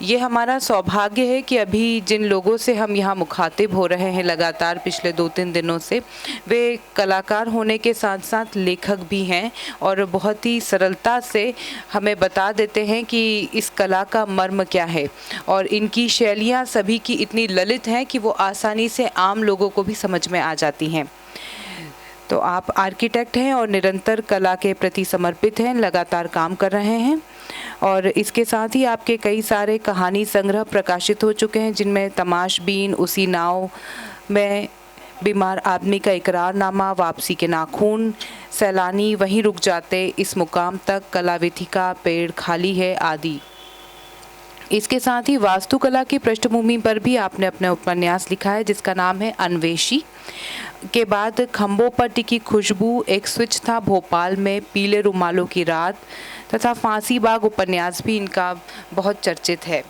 ये हमारा सौभाग्य है कि अभी जिन लोगों से हम यहाँ मुखातिब हो रहे हैं लगातार पिछले 2-3 दिनों से, वे कलाकार होने के साथ साथ लेखक भी हैं और बहुत ही सरलता से हमें बता देते हैं कि इस कला का मर्म क्या है। और इनकी शैलियाँ सभी की इतनी ललित हैं कि वो आसानी से आम लोगों को भी समझ में आ जाती हैं। तो आप आर्किटेक्ट हैं और निरंतर कला के प्रति समर्पित हैं, लगातार काम कर रहे हैं और इसके साथ ही आपके कई सारे कहानी संग्रह प्रकाशित हो चुके हैं, जिनमें तमाशबीन, उसी नाव में, बीमार आदमी का इकरारनामा, वापसी के नाखून, सैलानी वहीं रुक जाते, इस मुकाम तक, कलाविथिका, पेड़ खाली है आदि। इसके साथ ही वास्तुकला की पृष्ठभूमि पर भी आपने अपना उपन्यास लिखा है जिसका नाम है अन्वेषी। के बाद खंभों पर टिकी खुशबू, एक स्विच था भोपाल में, पीले रुमालों की रात तथा फांसी बाग उपन्यास भी इनका बहुत चर्चित है।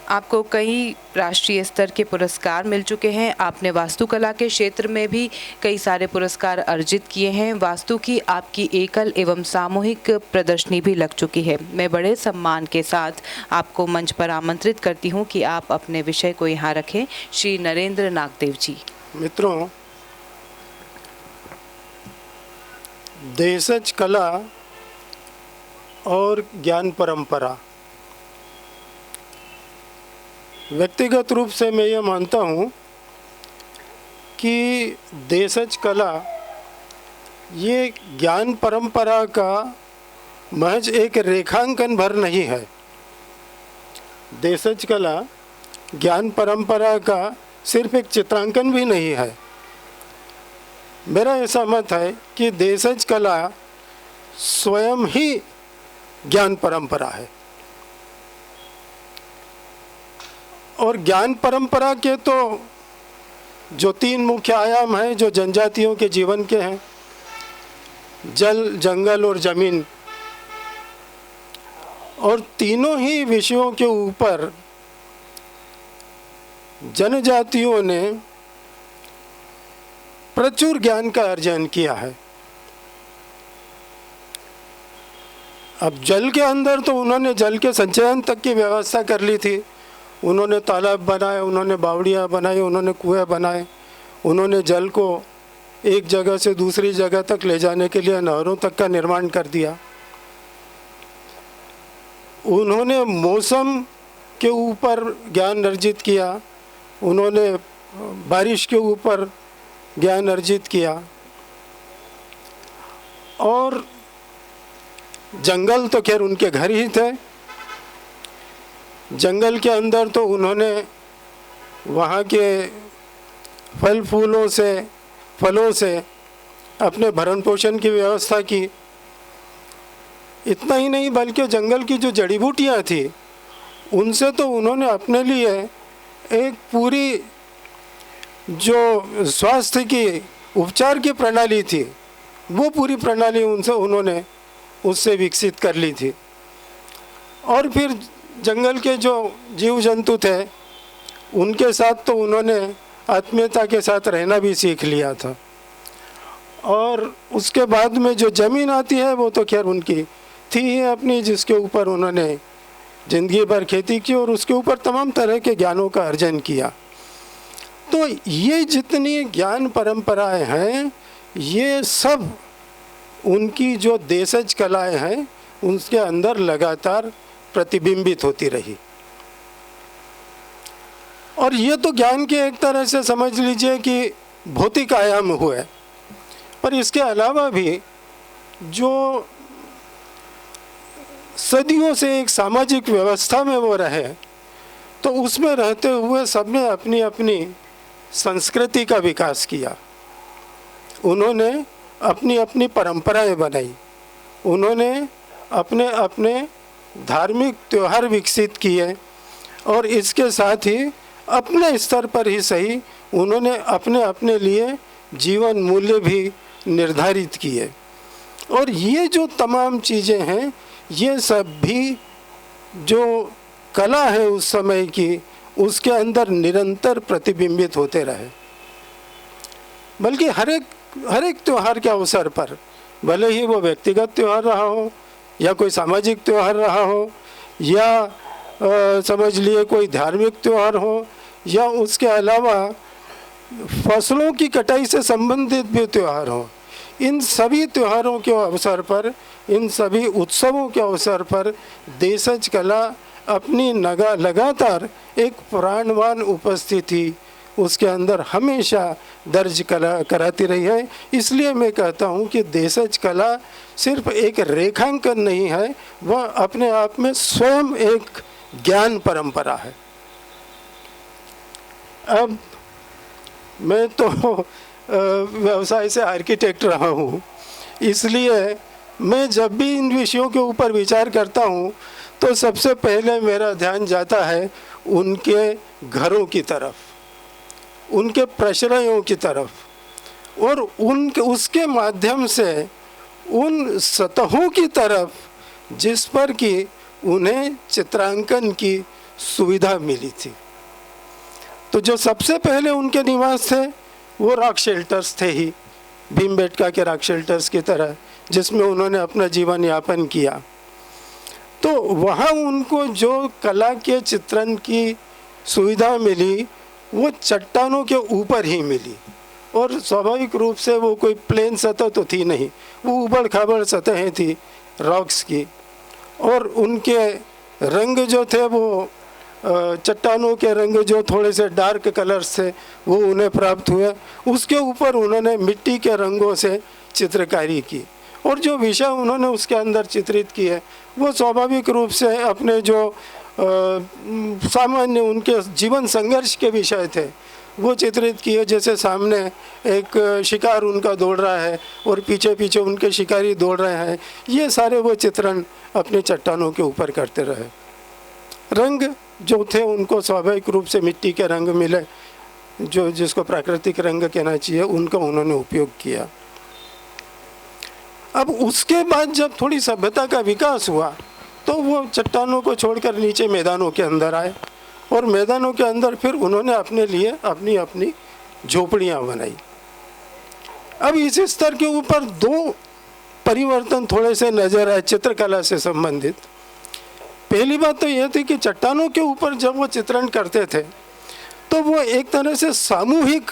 आपको कई राष्ट्रीय स्तर के पुरस्कार मिल चुके हैं। आपने वास्तुकला के क्षेत्र में भी कई सारे पुरस्कार अर्जित किए हैं। वास्तु की आपकी एकल एवं सामूहिक प्रदर्शनी भी लग चुकी है। मैं बड़े सम्मान के साथ आपको मंच पर आमंत्रित करती हूं कि आप अपने विषय को यहाँ रखें। श्री नरेंद्र नागदेव जी। मित्रों, देशज कला और ज्ञान परंपरा, व्यक्तिगत रूप से मैं ये मानता हूँ कि देशज कला ये ज्ञान परंपरा का महज एक रेखांकन भर नहीं है। देशज कला ज्ञान परंपरा का सिर्फ एक चित्रांकन भी नहीं है। मेरा ऐसा मत है कि देशज कला स्वयं ही ज्ञान परंपरा है। और ज्ञान परंपरा के तो जो 3 मुख्य आयाम हैं जो जनजातियों के जीवन के हैं, जल, जंगल और जमीन, और तीनों ही विषयों के ऊपर जनजातियों ने प्रचुर ज्ञान का अर्जन किया है। अब जल के अंदर तो उन्होंने जल के संचयन तक की व्यवस्था कर ली थी। उन्होंने तालाब बनाए, उन्होंने बावड़ियाँ बनाई, उन्होंने कुएं बनाए, उन्होंने जल को एक जगह से दूसरी जगह तक ले जाने के लिए नहरों तक का निर्माण कर दिया। उन्होंने मौसम के ऊपर ज्ञान अर्जित किया, उन्होंने बारिश के ऊपर ज्ञान अर्जित किया। और जंगल तो खैर उनके घर ही थे। जंगल के अंदर तो उन्होंने वहाँ के फल फूलों से, फलों से अपने भरण पोषण की व्यवस्था की। इतना ही नहीं बल्कि जंगल की जो जड़ी बूटियाँ थी उनसे तो उन्होंने अपने लिए एक पूरी जो स्वास्थ्य की उपचार की प्रणाली थी वो पूरी प्रणाली उन्होंने उससे विकसित कर ली थी। और फिर जंगल के जो जीव जंतु थे उनके साथ तो उन्होंने आत्मीयता के साथ रहना भी सीख लिया था। और उसके बाद में जो ज़मीन आती है वो तो खैर उनकी थी ही अपनी, जिसके ऊपर उन्होंने ज़िंदगी भर खेती की और उसके ऊपर तमाम तरह के ज्ञानों का अर्जन किया। तो ये जितनी ज्ञान परंपराएं हैं ये सब उनकी जो देशज कलाएं हैं उनके अंदर लगातार प्रतिबिंबित होती रही। और ये तो ज्ञान के एक तरह से समझ लीजिए कि भौतिक आयाम हुए, पर इसके अलावा भी जो सदियों से एक सामाजिक व्यवस्था में वो रहे, तो उसमें रहते हुए सबने अपनी अपनी संस्कृति का विकास किया। उन्होंने अपनी अपनी परंपराएं बनाई, उन्होंने अपने अपने धार्मिक त्यौहार विकसित किए और इसके साथ ही अपने स्तर पर ही सही उन्होंने अपने अपने लिए जीवन मूल्य भी निर्धारित किए। और ये जो तमाम चीज़ें हैं ये सब भी जो कला है उस समय की उसके अंदर निरंतर प्रतिबिंबित होते रहे। बल्कि हर एक त्यौहार के अवसर पर, भले ही वो व्यक्तिगत त्यौहार रहा हो या कोई सामाजिक त्यौहार रहा हो या समझ लिए कोई धार्मिक त्यौहार हो, या उसके अलावा फसलों की कटाई से संबंधित भी त्यौहार हो, इन सभी त्योहारों के अवसर पर, इन सभी उत्सवों के अवसर पर देशज कला अपनी लगातार एक प्राणवान उपस्थिति उसके अंदर हमेशा दर्ज कराती रही है। इसलिए मैं कहता हूँ कि देशज कला सिर्फ एक रेखांकन नहीं है, वह अपने आप में स्वयं एक ज्ञान परंपरा है। अब मैं तो व्यवसाय से आर्किटेक्ट रहा हूँ, इसलिए मैं जब भी इन विषयों के ऊपर विचार करता हूँ तो सबसे पहले मेरा ध्यान जाता है उनके घरों की तरफ, उनके प्रश्रयों की तरफ, और उसके माध्यम से उन सतहों की तरफ जिस पर कि उन्हें चित्रांकन की सुविधा मिली थी। तो जो सबसे पहले उनके निवास थे वो रॉक शेल्टर्स थे ही, भीमबेटका के रॉक शेल्टर्स की तरह, जिसमें उन्होंने अपना जीवन यापन किया। तो वहाँ उनको जो कला के चित्रण की सुविधा मिली वो चट्टानों के ऊपर ही मिली, और स्वाभाविक रूप से वो कोई प्लेन सतह तो थी नहीं, वो उबड़ खाबड़ सतहें थी रॉक्स की, और उनके रंग जो थे वो चट्टानों के रंग जो थोड़े से डार्क कलर्स थे वो उन्हें प्राप्त हुए। उसके ऊपर उन्होंने मिट्टी के रंगों से चित्रकारी की, और जो विषय उन्होंने उसके अंदर चित्रित किए वो स्वाभाविक रूप से अपने जो सामान्य उनके जीवन संघर्ष के विषय थे वो चित्रित किए। जैसे सामने एक शिकार उनका दौड़ रहा है और पीछे पीछे उनके शिकारी दौड़ रहे हैं, ये सारे वो चित्रण अपने चट्टानों के ऊपर करते रहे। रंग जो थे उनको स्वाभाविक रूप से मिट्टी के रंग मिले, जो जिसको प्राकृतिक रंग कहना चाहिए, उनका उन्होंने उपयोग किया। अब उसके बाद जब थोड़ी सभ्यता का विकास हुआ तो वो चट्टानों को छोड़कर नीचे मैदानों के अंदर आए, और मैदानों के अंदर फिर उन्होंने अपने लिए अपनी अपनी झोपड़ियाँ बनाई। अब इस स्तर के ऊपर दो परिवर्तन थोड़े से नजर आए चित्रकला से संबंधित। पहली बात तो यह थी कि चट्टानों के ऊपर जब वो चित्रण करते थे तो वो एक तरह से सामूहिक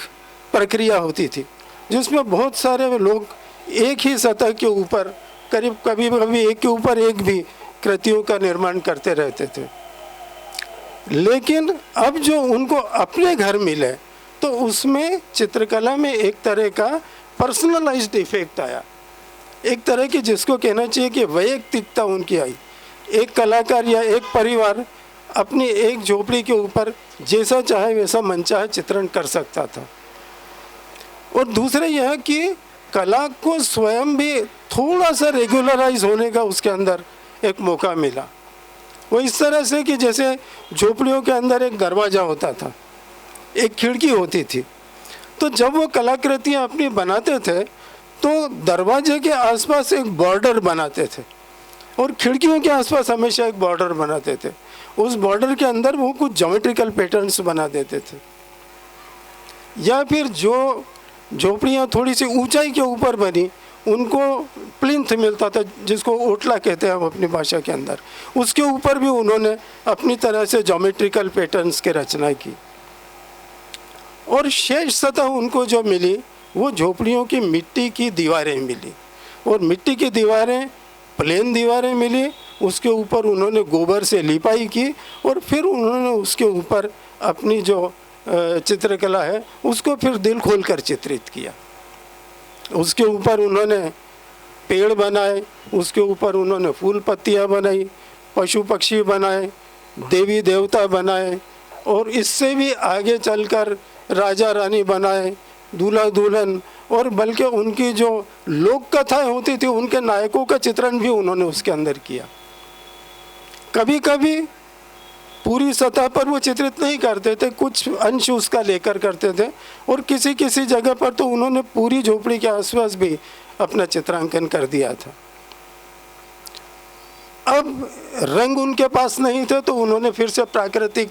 प्रक्रिया होती थी, जिसमें बहुत सारे लोग एक ही सतह के ऊपर करीब कभी कभी एक के ऊपर एक भी कृतियों का निर्माण करते रहते थे। लेकिन अब जो उनको अपने घर मिले तो उसमें चित्रकला में एक तरह का पर्सनलाइज्ड इफेक्ट आया, एक तरह की जिसको कहना चाहिए कि वैयक्तिकता उनकी आई। एक कलाकार या एक परिवार अपनी एक झोपड़ी के ऊपर जैसा चाहे वैसा मनचाहे चित्रण कर सकता था। और दूसरा यह कि कला को स्वयं भी थोड़ा सा रेगुलराइज होने का उसके अंदर एक मौका मिला। वो इस तरह से कि जैसे झोपड़ियों के अंदर एक दरवाज़ा होता था, एक खिड़की होती थी, तो जब वो कलाकृतियाँ अपनी बनाते थे तो दरवाजे के आसपास एक बॉर्डर बनाते थे और खिड़कियों के आसपास हमेशा एक बॉर्डर बनाते थे। उस बॉर्डर के अंदर वो कुछ ज्योमेट्रिकल पैटर्न्स बना देते थे, या फिर जो झोपड़ियाँ थोड़ी सी ऊंचाई के ऊपर बनी उनको प्लिंथ मिलता था, जिसको ओटला कहते हैं हम अपनी भाषा के अंदर, उसके ऊपर भी उन्होंने अपनी तरह से ज्योमेट्रिकल पैटर्न्स की रचना की। और शेष सतह उनको जो मिली वो झोपड़ियों की मिट्टी की दीवारें मिली, और मिट्टी की दीवारें प्लेन दीवारें मिली, उसके ऊपर उन्होंने गोबर से लिपाई की, और फिर उन्होंने उसके ऊपर अपनी जो चित्रकला है उसको फिर दिल खोलकर चित्रित किया। उसके ऊपर उन्होंने पेड़ बनाए, उसके ऊपर उन्होंने फूल पत्तियाँ बनाई, पशु पक्षी बनाए, देवी देवता बनाए, और इससे भी आगे चलकर राजा रानी बनाए, दूल्हा दुल्हन, और बल्कि उनकी जो लोक कथाएं होती थी उनके नायकों का चित्रण भी उन्होंने उसके अंदर किया। कभी कभी पूरी सतह पर वो चित्रित नहीं करते थे, कुछ अंश उसका लेकर करते थे, और किसी किसी जगह पर तो उन्होंने पूरी झोपड़ी के आसपास भी अपना चित्रांकन कर दिया था। अब रंग उनके पास नहीं थे तो उन्होंने फिर से प्राकृतिक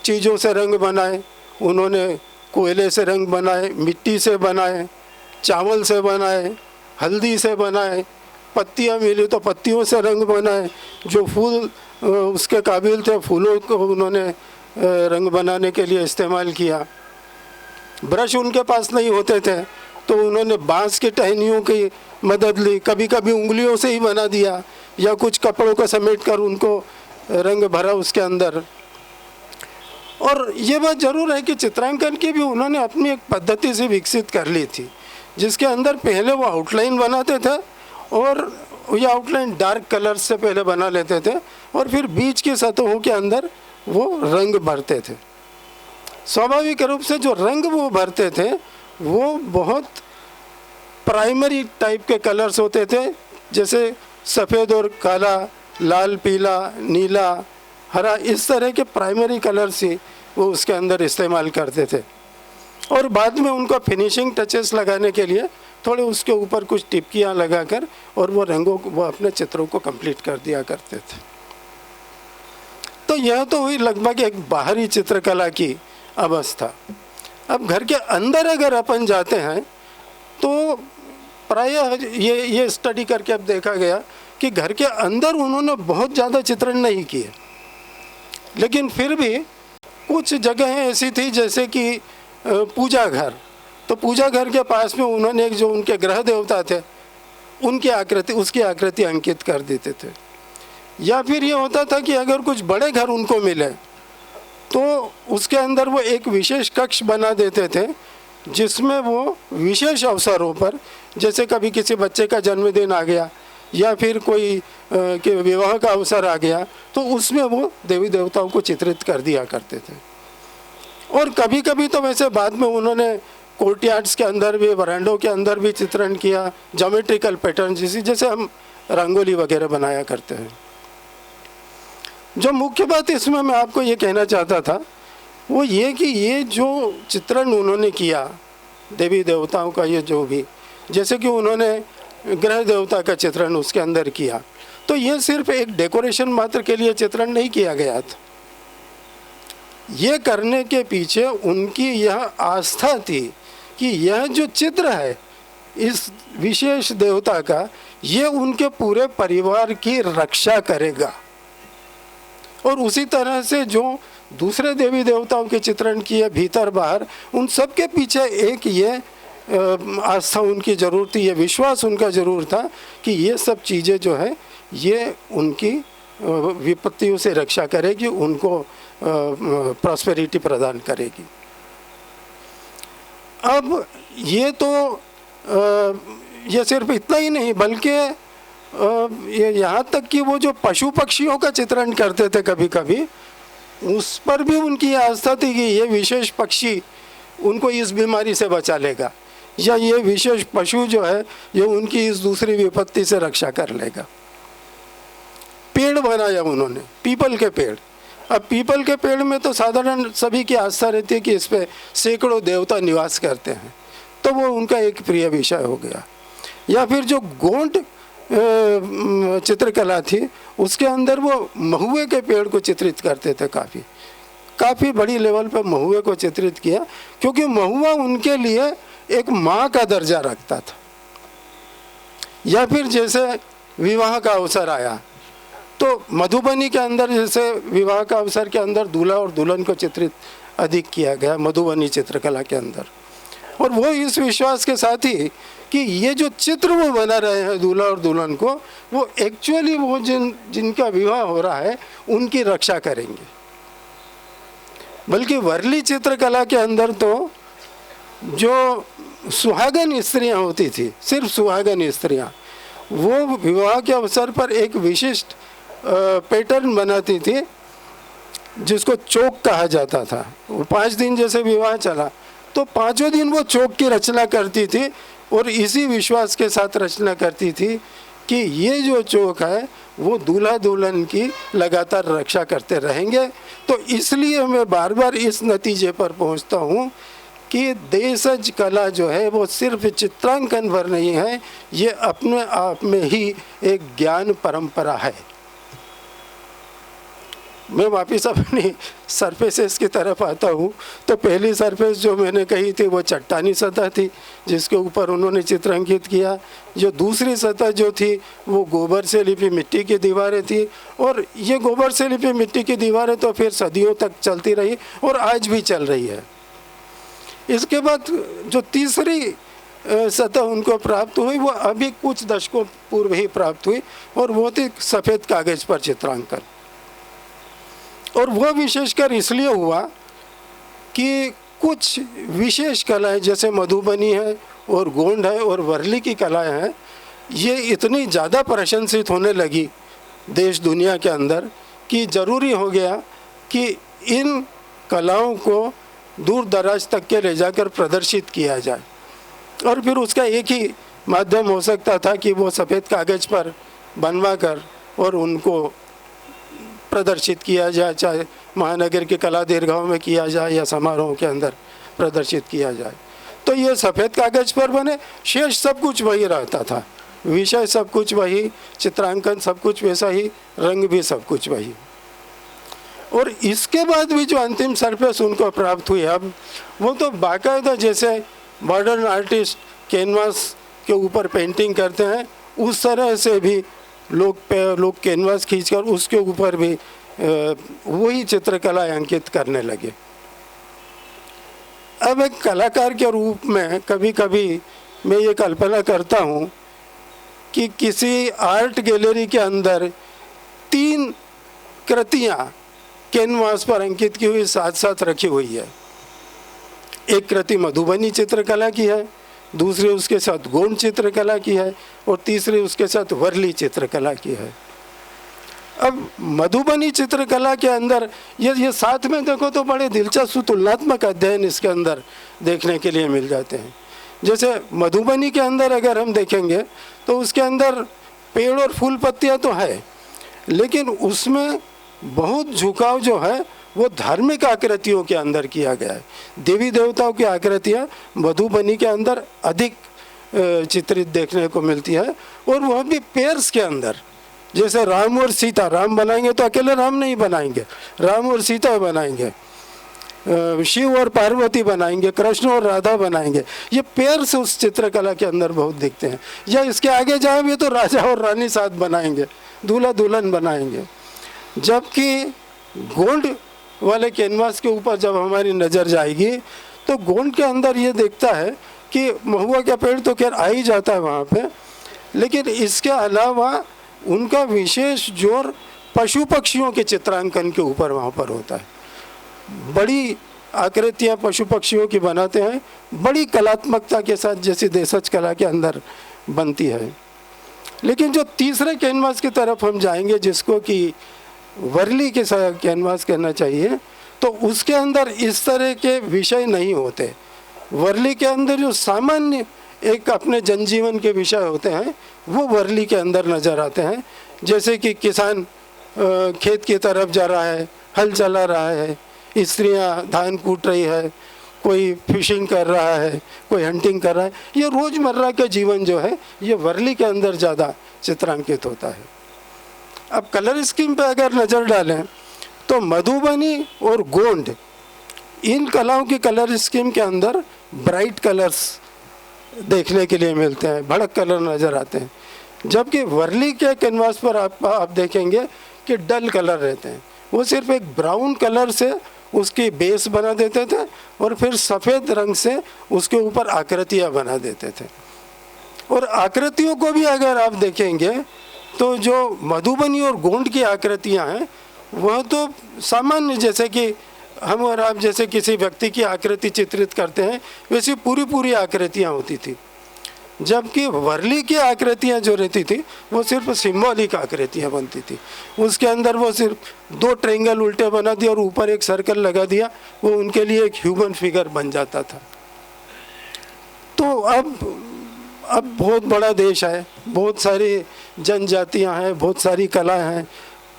चीज़ों से रंग बनाए। उन्होंने कोयले से रंग बनाए, मिट्टी से बनाए, चावल से बनाए, हल्दी से बनाए, पत्तियां मिली तो पत्तियों से रंग बनाए, जो फूल उसके काबिल थे फूलों को उन्होंने रंग बनाने के लिए इस्तेमाल किया। ब्रश उनके पास नहीं होते थे तो उन्होंने बांस की टहनियों की मदद ली, कभी कभी उंगलियों से ही बना दिया या कुछ कपड़ों को समेट कर उनको रंग भरा उसके अंदर। और ये बात ज़रूर है कि चित्रांकन की भी उन्होंने अपनी एक पद्धति से विकसित कर ली थी, जिसके अंदर पहले वो आउटलाइन बनाते थे और ये आउटलाइन डार्क कलर से पहले बना लेते थे और फिर बीच की सतहों के अंदर वो रंग भरते थे। स्वाभाविक रूप से जो रंग वो भरते थे वो बहुत प्राइमरी टाइप के कलर्स होते थे, जैसे सफ़ेद और काला, लाल, पीला, नीला, हरा, इस तरह के प्राइमरी कलर्स ही वो उसके अंदर इस्तेमाल करते थे। और बाद में उनको फिनिशिंग टचेस लगाने के लिए थोड़े उसके ऊपर कुछ टिपकियाँ लगाकर और वो रंगों को, वो अपने चित्रों को कंप्लीट कर दिया करते थे। तो यह तो हुई लगभग एक बाहरी चित्रकला की अवस्था। अब घर के अंदर अगर अपन जाते हैं तो प्रायः ये स्टडी करके अब देखा गया कि घर के अंदर उन्होंने बहुत ज़्यादा चित्रण नहीं किए, लेकिन फिर भी कुछ जगहें ऐसी थी जैसे कि पूजा घर, तो पूजा घर के पास में उन्होंने एक जो उनके ग्रह देवता थे उनकी आकृति, उसकी आकृति अंकित कर देते थे। या फिर ये होता था कि अगर कुछ बड़े घर उनको मिले तो उसके अंदर वो एक विशेष कक्ष बना देते थे जिसमें वो विशेष अवसरों पर, जैसे कभी किसी बच्चे का जन्मदिन आ गया या फिर कोई के विवाह का अवसर आ गया, तो उसमें वो देवी देवताओं को चित्रित कर दिया करते थे। और कभी कभी तो वैसे बाद में उन्होंने कोर्टयार्ड्स के अंदर भी, वरांडों के अंदर भी चित्रण किया, ज्योमेट्रिकल पैटर्न जैसे हम रंगोली वगैरह बनाया करते हैं। जो मुख्य बात इसमें मैं आपको ये कहना चाहता था वो ये कि ये जो चित्रण उन्होंने किया देवी देवताओं का, ये जो भी, जैसे कि उन्होंने ग्रह देवता का चित्रण उसके अंदर किया, तो ये सिर्फ एक डेकोरेशन मात्र के लिए चित्रण नहीं किया गया था। ये करने के पीछे उनकी यह आस्था थी कि यह जो चित्र है इस विशेष देवता का, ये उनके पूरे परिवार की रक्षा करेगा। और उसी तरह से जो दूसरे देवी देवताओं के चित्रण किए भीतर बाहर, उन सब के पीछे एक ये आस्था उनकी जरूर थी, ये विश्वास उनका जरूर था कि ये सब चीज़ें जो है ये उनकी विपत्तियों से रक्षा करेगी, उनको प्रॉस्पेरिटी प्रदान करेगी। अब ये तो ये सिर्फ इतना ही नहीं, बल्कि ये यहाँ तक कि वो जो पशु पक्षियों का चित्रण करते थे कभी कभी, उस पर भी उनकी आस्था थी कि ये विशेष पक्षी उनको इस बीमारी से बचा लेगा, या ये विशेष पशु जो है ये उनकी इस दूसरी विपत्ति से रक्षा कर लेगा। पेड़ बनाया उन्होंने, पीपल के पेड़। अब पीपल के पेड़ में तो साधारण सभी की आस्था रहती है कि इस पे सैकड़ों देवता निवास करते हैं, तो वो उनका एक प्रिय विषय हो गया। या फिर जो गोंड चित्रकला थी उसके अंदर वो महुए के पेड़ को चित्रित करते थे, काफ़ी बड़ी लेवल पर महुए को चित्रित किया, क्योंकि महुआ उनके लिए एक माँ का दर्जा रखता था। या फिर जैसे विवाह का अवसर आया तो मधुबनी के अंदर जैसे विवाह का अवसर के अंदर दूल्हा और दुल्हन को चित्रित अधिक किया गया मधुबनी चित्रकला के अंदर, और वो इस विश्वास के साथ ही कि ये जो चित्र वो बना रहे हैं दूल्हा और दुल्हन को, वो एक्चुअली वो जिनका विवाह हो रहा है उनकी रक्षा करेंगे। बल्कि वर्ली चित्रकला के अंदर तो जो सुहागन स्त्रियां होती थी, सिर्फ सुहागन स्त्रियां, वो विवाह के अवसर पर एक विशिष्ट पैटर्न बनाती थी जिसको चौक कहा जाता था। वो 5 दिन जैसे विवाह चला तो 5वें दिन वो चौक की रचना करती थी, और इसी विश्वास के साथ रचना करती थी कि ये जो चौक है वो दूल्हा दुल्हन की लगातार रक्षा करते रहेंगे। तो इसलिए मैं बार बार इस नतीजे पर पहुंचता हूं कि देशज कला जो है वो सिर्फ चित्रांकन भर नहीं है, ये अपने आप में ही एक ज्ञान परंपरा है। मैं वापस अपनी सरफेसेस की तरफ आता हूँ, तो पहली सरफेस जो मैंने कही थी वो चट्टानी सतह थी जिसके ऊपर उन्होंने चित्रांकित किया। जो दूसरी सतह जो थी वो गोबर से लिपी मिट्टी की दीवारें थी, और ये गोबर से लिपी मिट्टी की दीवारें तो फिर सदियों तक चलती रही और आज भी चल रही है। इसके बाद जो तीसरी सतह उनको प्राप्त हुई वो अभी कुछ दशकों पूर्व ही प्राप्त हुई, और वो थी सफ़ेद कागज़ पर चित्रांकन। और वो विशेषकर इसलिए हुआ कि कुछ विशेष कलाएं जैसे मधुबनी है और गोंड है और वर्ली की कलाएं हैं, ये इतनी ज़्यादा प्रशंसित होने लगी देश दुनिया के अंदर कि ज़रूरी हो गया कि इन कलाओं को दूर दराज तक के ले जाकर प्रदर्शित किया जाए। और फिर उसका एक ही माध्यम हो सकता था कि वो सफ़ेद कागज़ पर बनवा कर और उनको प्रदर्शित किया जाए, चाहे महानगर के कला दीर्घाओं में किया जाए या समारोह के अंदर प्रदर्शित किया जाए। तो ये सफ़ेद कागज़ पर बने, शेष सब कुछ वही रहता था, विषय सब कुछ वही, चित्रांकन सब कुछ वैसा ही, रंग भी सब कुछ वही। और इसके बाद भी जो अंतिम सरफेस उनको प्राप्त हुई अब, वो तो बाकायदा जैसे मॉडर्न आर्टिस्ट कैनवास के ऊपर पेंटिंग करते हैं उस तरह से भी लोग कैनवास खींचकर उसके ऊपर भी वही चित्रकला अंकित करने लगे। अब एक कलाकार के रूप में कभी कभी मैं ये कल्पना करता हूँ कि किसी आर्ट गैलरी के अंदर 3 कृतियाँ कैनवास पर अंकित की हुई साथ साथ रखी हुई है। एक कृति मधुबनी चित्रकला की है, दूसरी उसके साथ गोंड चित्रकला की है, और तीसरी उसके साथ वर्ली चित्रकला की है। अब मधुबनी चित्रकला के अंदर ये साथ में देखो तो बड़े दिलचस्प तुलनात्मक अध्ययन इसके अंदर देखने के लिए मिल जाते हैं। जैसे मधुबनी के अंदर अगर हम देखेंगे तो उसके अंदर पेड़ और फूल पत्तियाँ तो है, लेकिन उसमें बहुत झुकाव जो है वो धार्मिक आकृतियों के अंदर किया गया है। देवी देवताओं की आकृतियाँ मधुबनी के अंदर अधिक चित्रित देखने को मिलती है, और वह भी पेयर्स के अंदर। जैसे राम और सीता, राम बनाएंगे तो अकेले राम नहीं बनाएंगे, राम और सीता बनाएंगे, शिव और पार्वती बनाएंगे, कृष्ण और राधा बनाएंगे। ये पेयर्स उस चित्रकला के अंदर बहुत दिखते हैं। या इसके आगे जाएंगे तो राजा और रानी साथ बनाएंगे, दूल्हा दुल्हन बनाएंगे। जबकि गोंड वाले कैनवास के ऊपर जब हमारी नज़र जाएगी तो गोंड के अंदर ये दिखता है कि महुआ का पेड़ तो खैर आ ही जाता है वहाँ पे, लेकिन इसके अलावा उनका विशेष जोर पशु पक्षियों के चित्रांकन के ऊपर वहाँ पर होता है। बड़ी आकृतियाँ पशु पक्षियों की बनाते हैं, बड़ी कलात्मकता के साथ, जैसी देशज कला के अंदर बनती है। लेकिन जो तीसरे कैनवास की तरफ हम जाएंगे, जिसको कि वर्ली के साथ कैनवास करना चाहिए, तो उसके अंदर इस तरह के विषय नहीं होते। वर्ली के अंदर जो सामान्य एक अपने जनजीवन के विषय होते हैं वो वर्ली के अंदर नज़र आते हैं। जैसे कि किसान खेत की तरफ जा रहा है, हल चला रहा है, स्त्रियां धान कूट रही है, कोई फिशिंग कर रहा है, कोई हंटिंग कर रहा है। ये रोज़मर्रा का जीवन जो है ये वर्ली के अंदर ज़्यादा चित्रांकित होता है। अब कलर स्कीम पे अगर नज़र डालें तो मधुबनी और गोंड, इन कलाओं की कलर स्कीम के अंदर ब्राइट कलर्स देखने के लिए मिलते हैं, भड़क कलर नज़र आते हैं। जबकि वर्ली के कैनवास पर आप देखेंगे कि डल कलर रहते हैं। वो सिर्फ एक ब्राउन कलर से उसकी बेस बना देते थे और फिर सफ़ेद रंग से उसके ऊपर आकृतियाँ बना देते थे। और आकृतियों को भी अगर आप देखेंगे तो जो मधुबनी और गोंड की आकृतियाँ हैं वह तो सामान्य, जैसे कि हम और आप जैसे किसी व्यक्ति की आकृति चित्रित करते हैं वैसी पूरी आकृतियाँ होती थी। जबकि वर्ली की आकृतियाँ जो रहती थी वो सिर्फ सिंबॉलिक आकृतियाँ बनती थी। उसके अंदर वो सिर्फ 2 ट्रायंगल उल्टे बना दिया और ऊपर एक सर्कल लगा दिया, वो उनके लिए एक ह्यूमन फिगर बन जाता था। तो अब बहुत बड़ा देश है, बहुत सारी जनजातियाँ हैं, बहुत सारी कलाएँ हैं,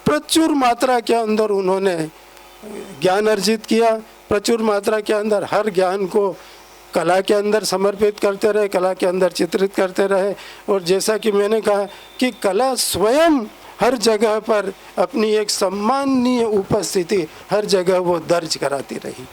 प्रचुर मात्रा के अंदर उन्होंने ज्ञान अर्जित किया। प्रचुर मात्रा के अंदर हर ज्ञान को कला के अंदर समर्पित करते रहे, कला के अंदर चित्रित करते रहे। और जैसा कि मैंने कहा कि कला स्वयं हर जगह पर अपनी एक सम्माननीय उपस्थिति हर जगह वो दर्ज कराती रही।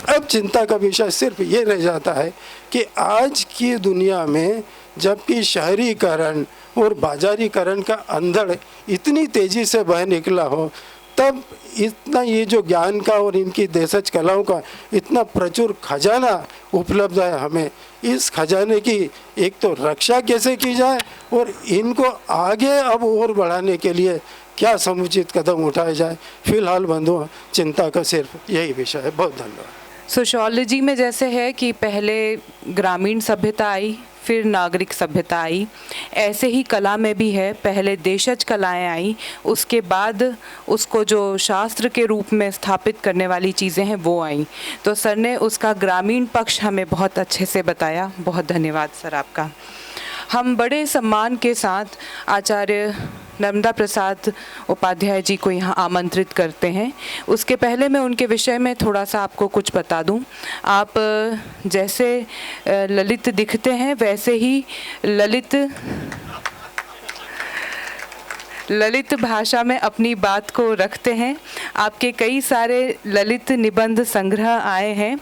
अब चिंता का विषय सिर्फ ये रह जाता है कि आज की दुनिया में जबकि शहरीकरण और बाजारीकरण का अंधड़ इतनी तेज़ी से बह निकला हो, तब इतना ये जो ज्ञान का और इनकी देशज कलाओं का इतना प्रचुर खजाना उपलब्ध है, हमें इस खजाने की एक तो रक्षा कैसे की जाए और इनको आगे अब और बढ़ाने के लिए क्या समुचित कदम उठाए जाए। फिलहाल बंधुओं, चिंता का सिर्फ यही विषय है। बहुत धन्यवाद। सोशियोलॉजी में जैसे है कि पहले ग्रामीण सभ्यता आई, फिर नागरिक सभ्यता आई, ऐसे ही कला में भी है, पहले देशज कलाएं आई, उसके बाद उसको जो शास्त्र के रूप में स्थापित करने वाली चीज़ें हैं वो आई। तो सर ने उसका ग्रामीण पक्ष हमें बहुत अच्छे से बताया। बहुत धन्यवाद सर आपका। हम बड़े सम्मान के साथ आचार्य नर्मदा प्रसाद उपाध्याय जी को यहाँ आमंत्रित करते हैं। उसके पहले मैं उनके विषय में थोड़ा सा आपको कुछ बता दूँ। आप जैसे ललित दिखते हैं वैसे ही ललित भाषा में अपनी बात को रखते हैं। आपके कई सारे ललित निबंध संग्रह आए हैं।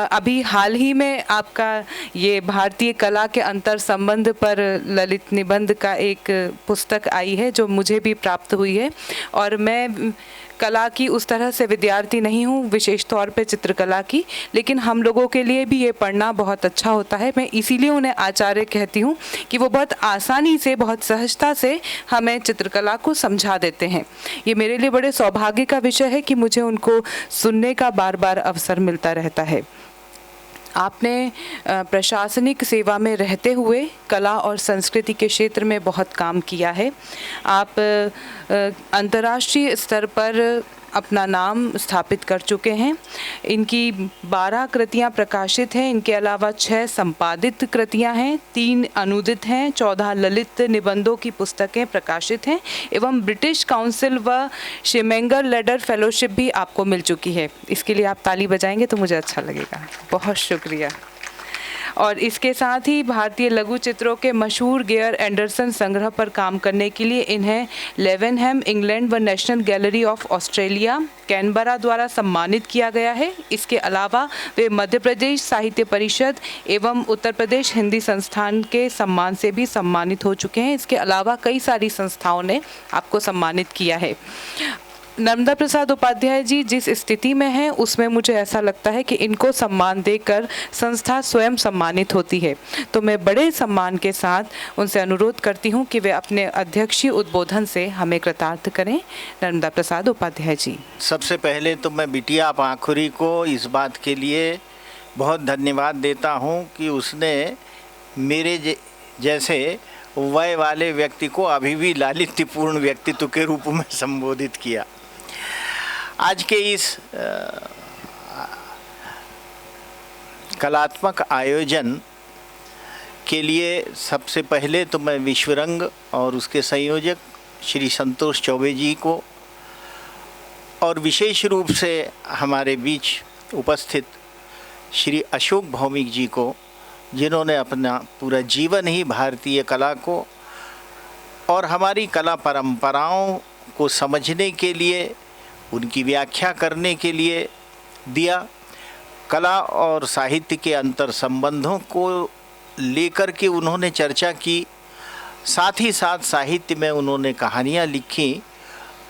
अभी हाल ही में आपका ये भारतीय कला के अंतर संबंध पर ललित निबंध का एक पुस्तक आई है जो मुझे भी प्राप्त हुई है। और मैं कला की उस तरह से विद्यार्थी नहीं हूँ, विशेष तौर पे चित्रकला की, लेकिन हम लोगों के लिए भी ये पढ़ना बहुत अच्छा होता है। मैं इसीलिए उन्हें आचार्य कहती हूँ कि वो बहुत आसानी से, बहुत सहजता से हमें चित्रकला को समझा देते हैं। ये मेरे लिए बड़े सौभाग्य का विषय है कि मुझे उनको सुनने का बार बार अवसर मिलता रहता है। आपने प्रशासनिक सेवा में रहते हुए कला और संस्कृति के क्षेत्र में बहुत काम किया है। आप अंतर्राष्ट्रीय स्तर पर अपना नाम स्थापित कर चुके हैं। इनकी 12 कृतियां प्रकाशित हैं। इनके अलावा 6 संपादित कृतियां हैं, 3 अनुदित हैं, 14 ललित निबंधों की पुस्तकें प्रकाशित हैं एवं ब्रिटिश काउंसिल व शिमेंगर लेडर फेलोशिप भी आपको मिल चुकी है। इसके लिए आप ताली बजाएंगे तो मुझे अच्छा लगेगा। बहुत शुक्रिया। और इसके साथ ही भारतीय लघु चित्रों के मशहूर गेयर एंडरसन संग्रह पर काम करने के लिए इन्हें लेवेनहैम इंग्लैंड व national gallery of Australia Canberra द्वारा सम्मानित किया गया है। इसके अलावा वे मध्य प्रदेश साहित्य परिषद एवं उत्तर प्रदेश हिंदी संस्थान के सम्मान से भी सम्मानित हो चुके हैं। इसके अलावा कई सारी संस्थाओं ने आपको सम्मानित किया है। नर्मदा प्रसाद उपाध्याय जी जिस स्थिति में हैं उसमें मुझे ऐसा लगता है कि इनको सम्मान देकर संस्था स्वयं सम्मानित होती है। तो मैं बड़े सम्मान के साथ उनसे अनुरोध करती हूं कि वे अपने अध्यक्षीय उद्बोधन से हमें कृतार्थ करें। नर्मदा प्रसाद उपाध्याय जी। सबसे पहले तो मैं बिटिया पाखुरी को इस बात के लिए बहुत धन्यवाद देता हूं कि उसने मेरे जैसे वय वाले व्यक्ति को अभी भी लालित्यपूर्ण व्यक्तित्व के रूप में संबोधित किया। आज के इस कलात्मक आयोजन के लिए सबसे पहले तो मैं विश्वरंग और उसके संयोजक श्री संतोष चौबे जी को और विशेष रूप से हमारे बीच उपस्थित श्री अशोक भौमिक जी को, जिन्होंने अपना पूरा जीवन ही भारतीय कला को और हमारी कला परंपराओं को समझने के लिए, उनकी व्याख्या करने के लिए दिया। कला और साहित्य के अंतर संबंधों को लेकर के उन्होंने चर्चा की। साथ ही साथ साहित्य में उन्होंने कहानियाँ लिखी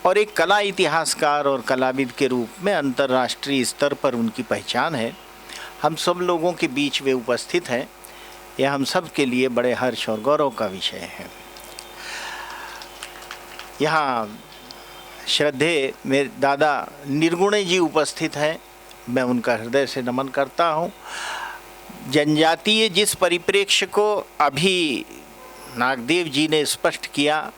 और एक कला इतिहासकार और कलाविद के रूप में अंतर्राष्ट्रीय स्तर पर उनकी पहचान है। हम सब लोगों के बीच वे उपस्थित हैं। यह हम सब के लिए बड़े हर्ष और गौरव का विषय है। यहाँ श्रद्धेय मेरे दादा निर्गुणे जी उपस्थित हैं। मैं उनका हृदय से नमन करता हूँ। जनजातीय जिस परिप्रेक्ष्य को अभी नागदेव जी ने स्पष्ट किया,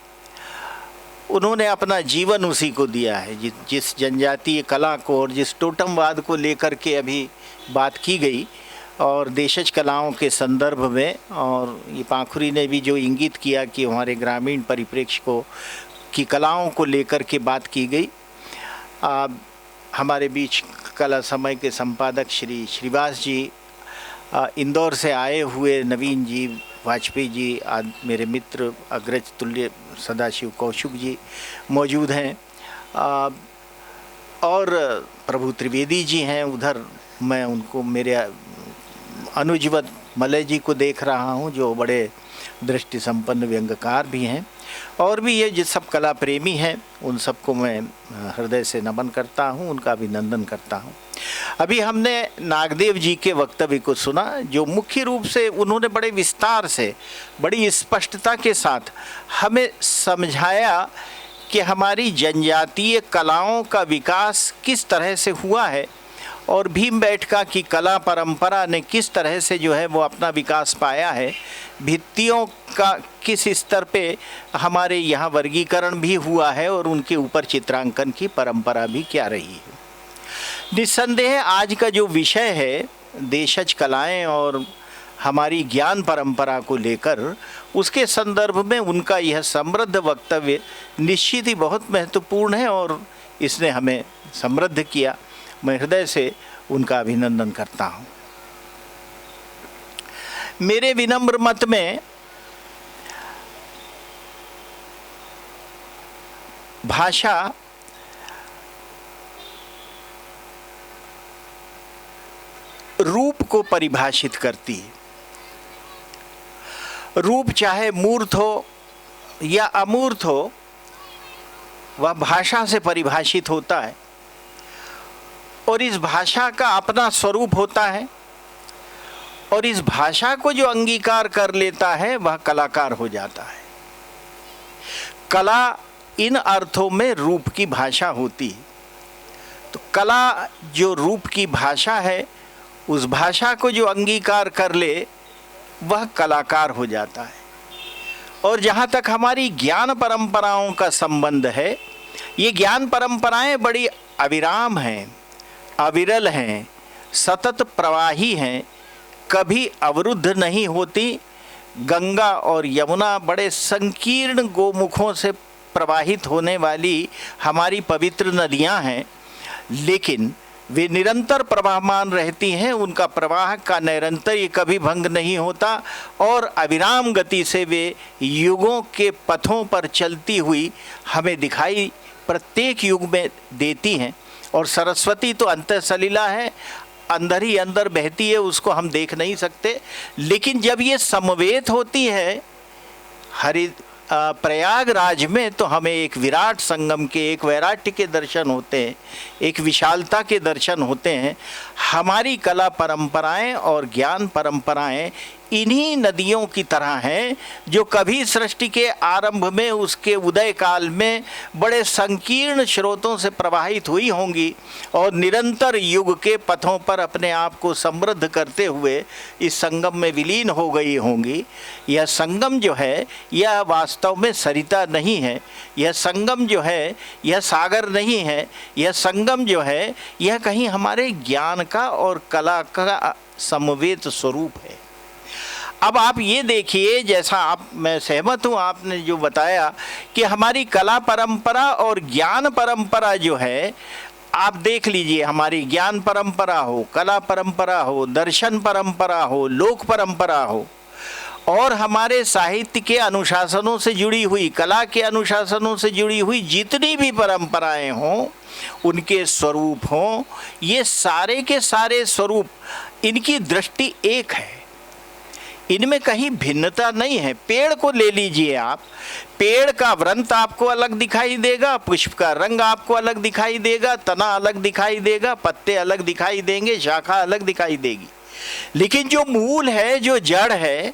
उन्होंने अपना जीवन उसी को दिया है। जिस जनजातीय कला को और जिस टोटमवाद को लेकर के अभी बात की गई और देशज कलाओं के संदर्भ में, और ये पाखुरी ने भी जो इंगित किया कि हमारे ग्रामीण परिप्रेक्ष्य को की कलाओं को लेकर के बात की गई। हमारे बीच कला समय के संपादक श्री श्रीवास जी, इंदौर से आए हुए नवीन जी वाजपेयी जी, मेरे मित्र अग्रज तुल्य सदाशिव कौशिक जी मौजूद हैं, और प्रभु त्रिवेदी जी हैं उधर। मैं उनको, मेरे अनुजवत मलय जी को देख रहा हूँ, जो बड़े दृष्टि संपन्न व्यंग्यकार भी हैं, और भी ये जिस सब कला प्रेमी हैं उन सबको मैं हृदय से नमन करता हूँ, उनका अभिनंदन करता हूँ। अभी हमने नागदेव जी के वक्तव्य को सुना, जो मुख्य रूप से उन्होंने बड़े विस्तार से, बड़ी स्पष्टता के साथ हमें समझाया कि हमारी जनजातीय कलाओं का विकास किस तरह से हुआ है, और भीमबेटका की कला परंपरा ने किस तरह से जो है वो अपना विकास पाया है, भित्तियों का किस स्तर पे हमारे यहाँ वर्गीकरण भी हुआ है, और उनके ऊपर चित्रांकन की परंपरा भी क्या रही है। निस्संदेह आज का जो विषय है देशज कलाएं और हमारी ज्ञान परंपरा को लेकर, उसके संदर्भ में उनका यह समृद्ध वक्तव्य निश्चित ही बहुत महत्वपूर्ण है, और इसने हमें समृद्ध किया। मैं हृदय से उनका अभिनंदन करता हूँ। मेरे विनम्र मत में भाषा रूप को परिभाषित करती है। रूप चाहे मूर्त हो या अमूर्त हो, वह भाषा से परिभाषित होता है, और इस भाषा का अपना स्वरूप होता है, और इस भाषा को जो अंगीकार कर लेता है वह कलाकार हो जाता है। कला इन अर्थों में रूप की भाषा होती है। तो कला जो रूप की भाषा है, उस भाषा को जो अंगीकार कर ले वह कलाकार हो जाता है। और जहाँ तक हमारी ज्ञान परंपराओं का संबंध है, ये ज्ञान परंपराएं बड़ी अविराम हैं, अविरल हैं, सतत प्रवाही हैं, कभी अवरुद्ध नहीं होती। गंगा और यमुना बड़े संकीर्ण गोमुखों से प्रवाहित होने वाली हमारी पवित्र नदियां हैं, लेकिन वे निरंतर प्रवाहमान रहती हैं। उनका प्रवाह का निरंतर कभी भंग नहीं होता, और अविराम गति से वे युगों के पथों पर चलती हुई हमें दिखाई प्रत्येक युग में देती हैं। और सरस्वती तो अंतःसलिला है, अंदर ही अंदर बहती है, उसको हम देख नहीं सकते। लेकिन जब ये समवेत होती है प्रयागराज में, तो हमें एक विराट संगम के, एक वैराट्य के दर्शन होते हैं, एक विशालता के दर्शन होते हैं। हमारी कला परंपराएं और ज्ञान परंपराएं इन्हीं नदियों की तरह हैं, जो कभी सृष्टि के आरंभ में, उसके उदय काल में बड़े संकीर्ण स्रोतों से प्रवाहित हुई होंगी, और निरंतर युग के पथों पर अपने आप को समृद्ध करते हुए इस संगम में विलीन हो गई होंगी। यह संगम जो है, यह वास्तव में सरिता नहीं है, यह संगम जो है यह सागर नहीं है, यह संगम जो है यह कहीं हमारे ज्ञान का और कला का समवेत स्वरूप है। अब आप ये देखिए, जैसा मैं सहमत हूँ आपने जो बताया कि हमारी कला परंपरा और ज्ञान परंपरा जो है, आप देख लीजिए, हमारी ज्ञान परंपरा हो, कला परंपरा हो, दर्शन परंपरा हो, लोक परंपरा हो, और हमारे साहित्य के अनुशासनों से जुड़ी हुई, कला के अनुशासनों से जुड़ी हुई जितनी भी परंपराएं हों, उनके स्वरूप हों, ये सारे के सारे स्वरूप, इनकी दृष्टि एक है, इनमें कहीं भिन्नता नहीं है। पेड़ को ले लीजिए आप, पेड़ का वृंत आपको अलग दिखाई देगा, पुष्प का रंग आपको अलग दिखाई देगा, तना अलग दिखाई देगा, पत्ते अलग दिखाई देंगे, शाखा अलग दिखाई देगी, लेकिन जो मूल है, जो जड़ है,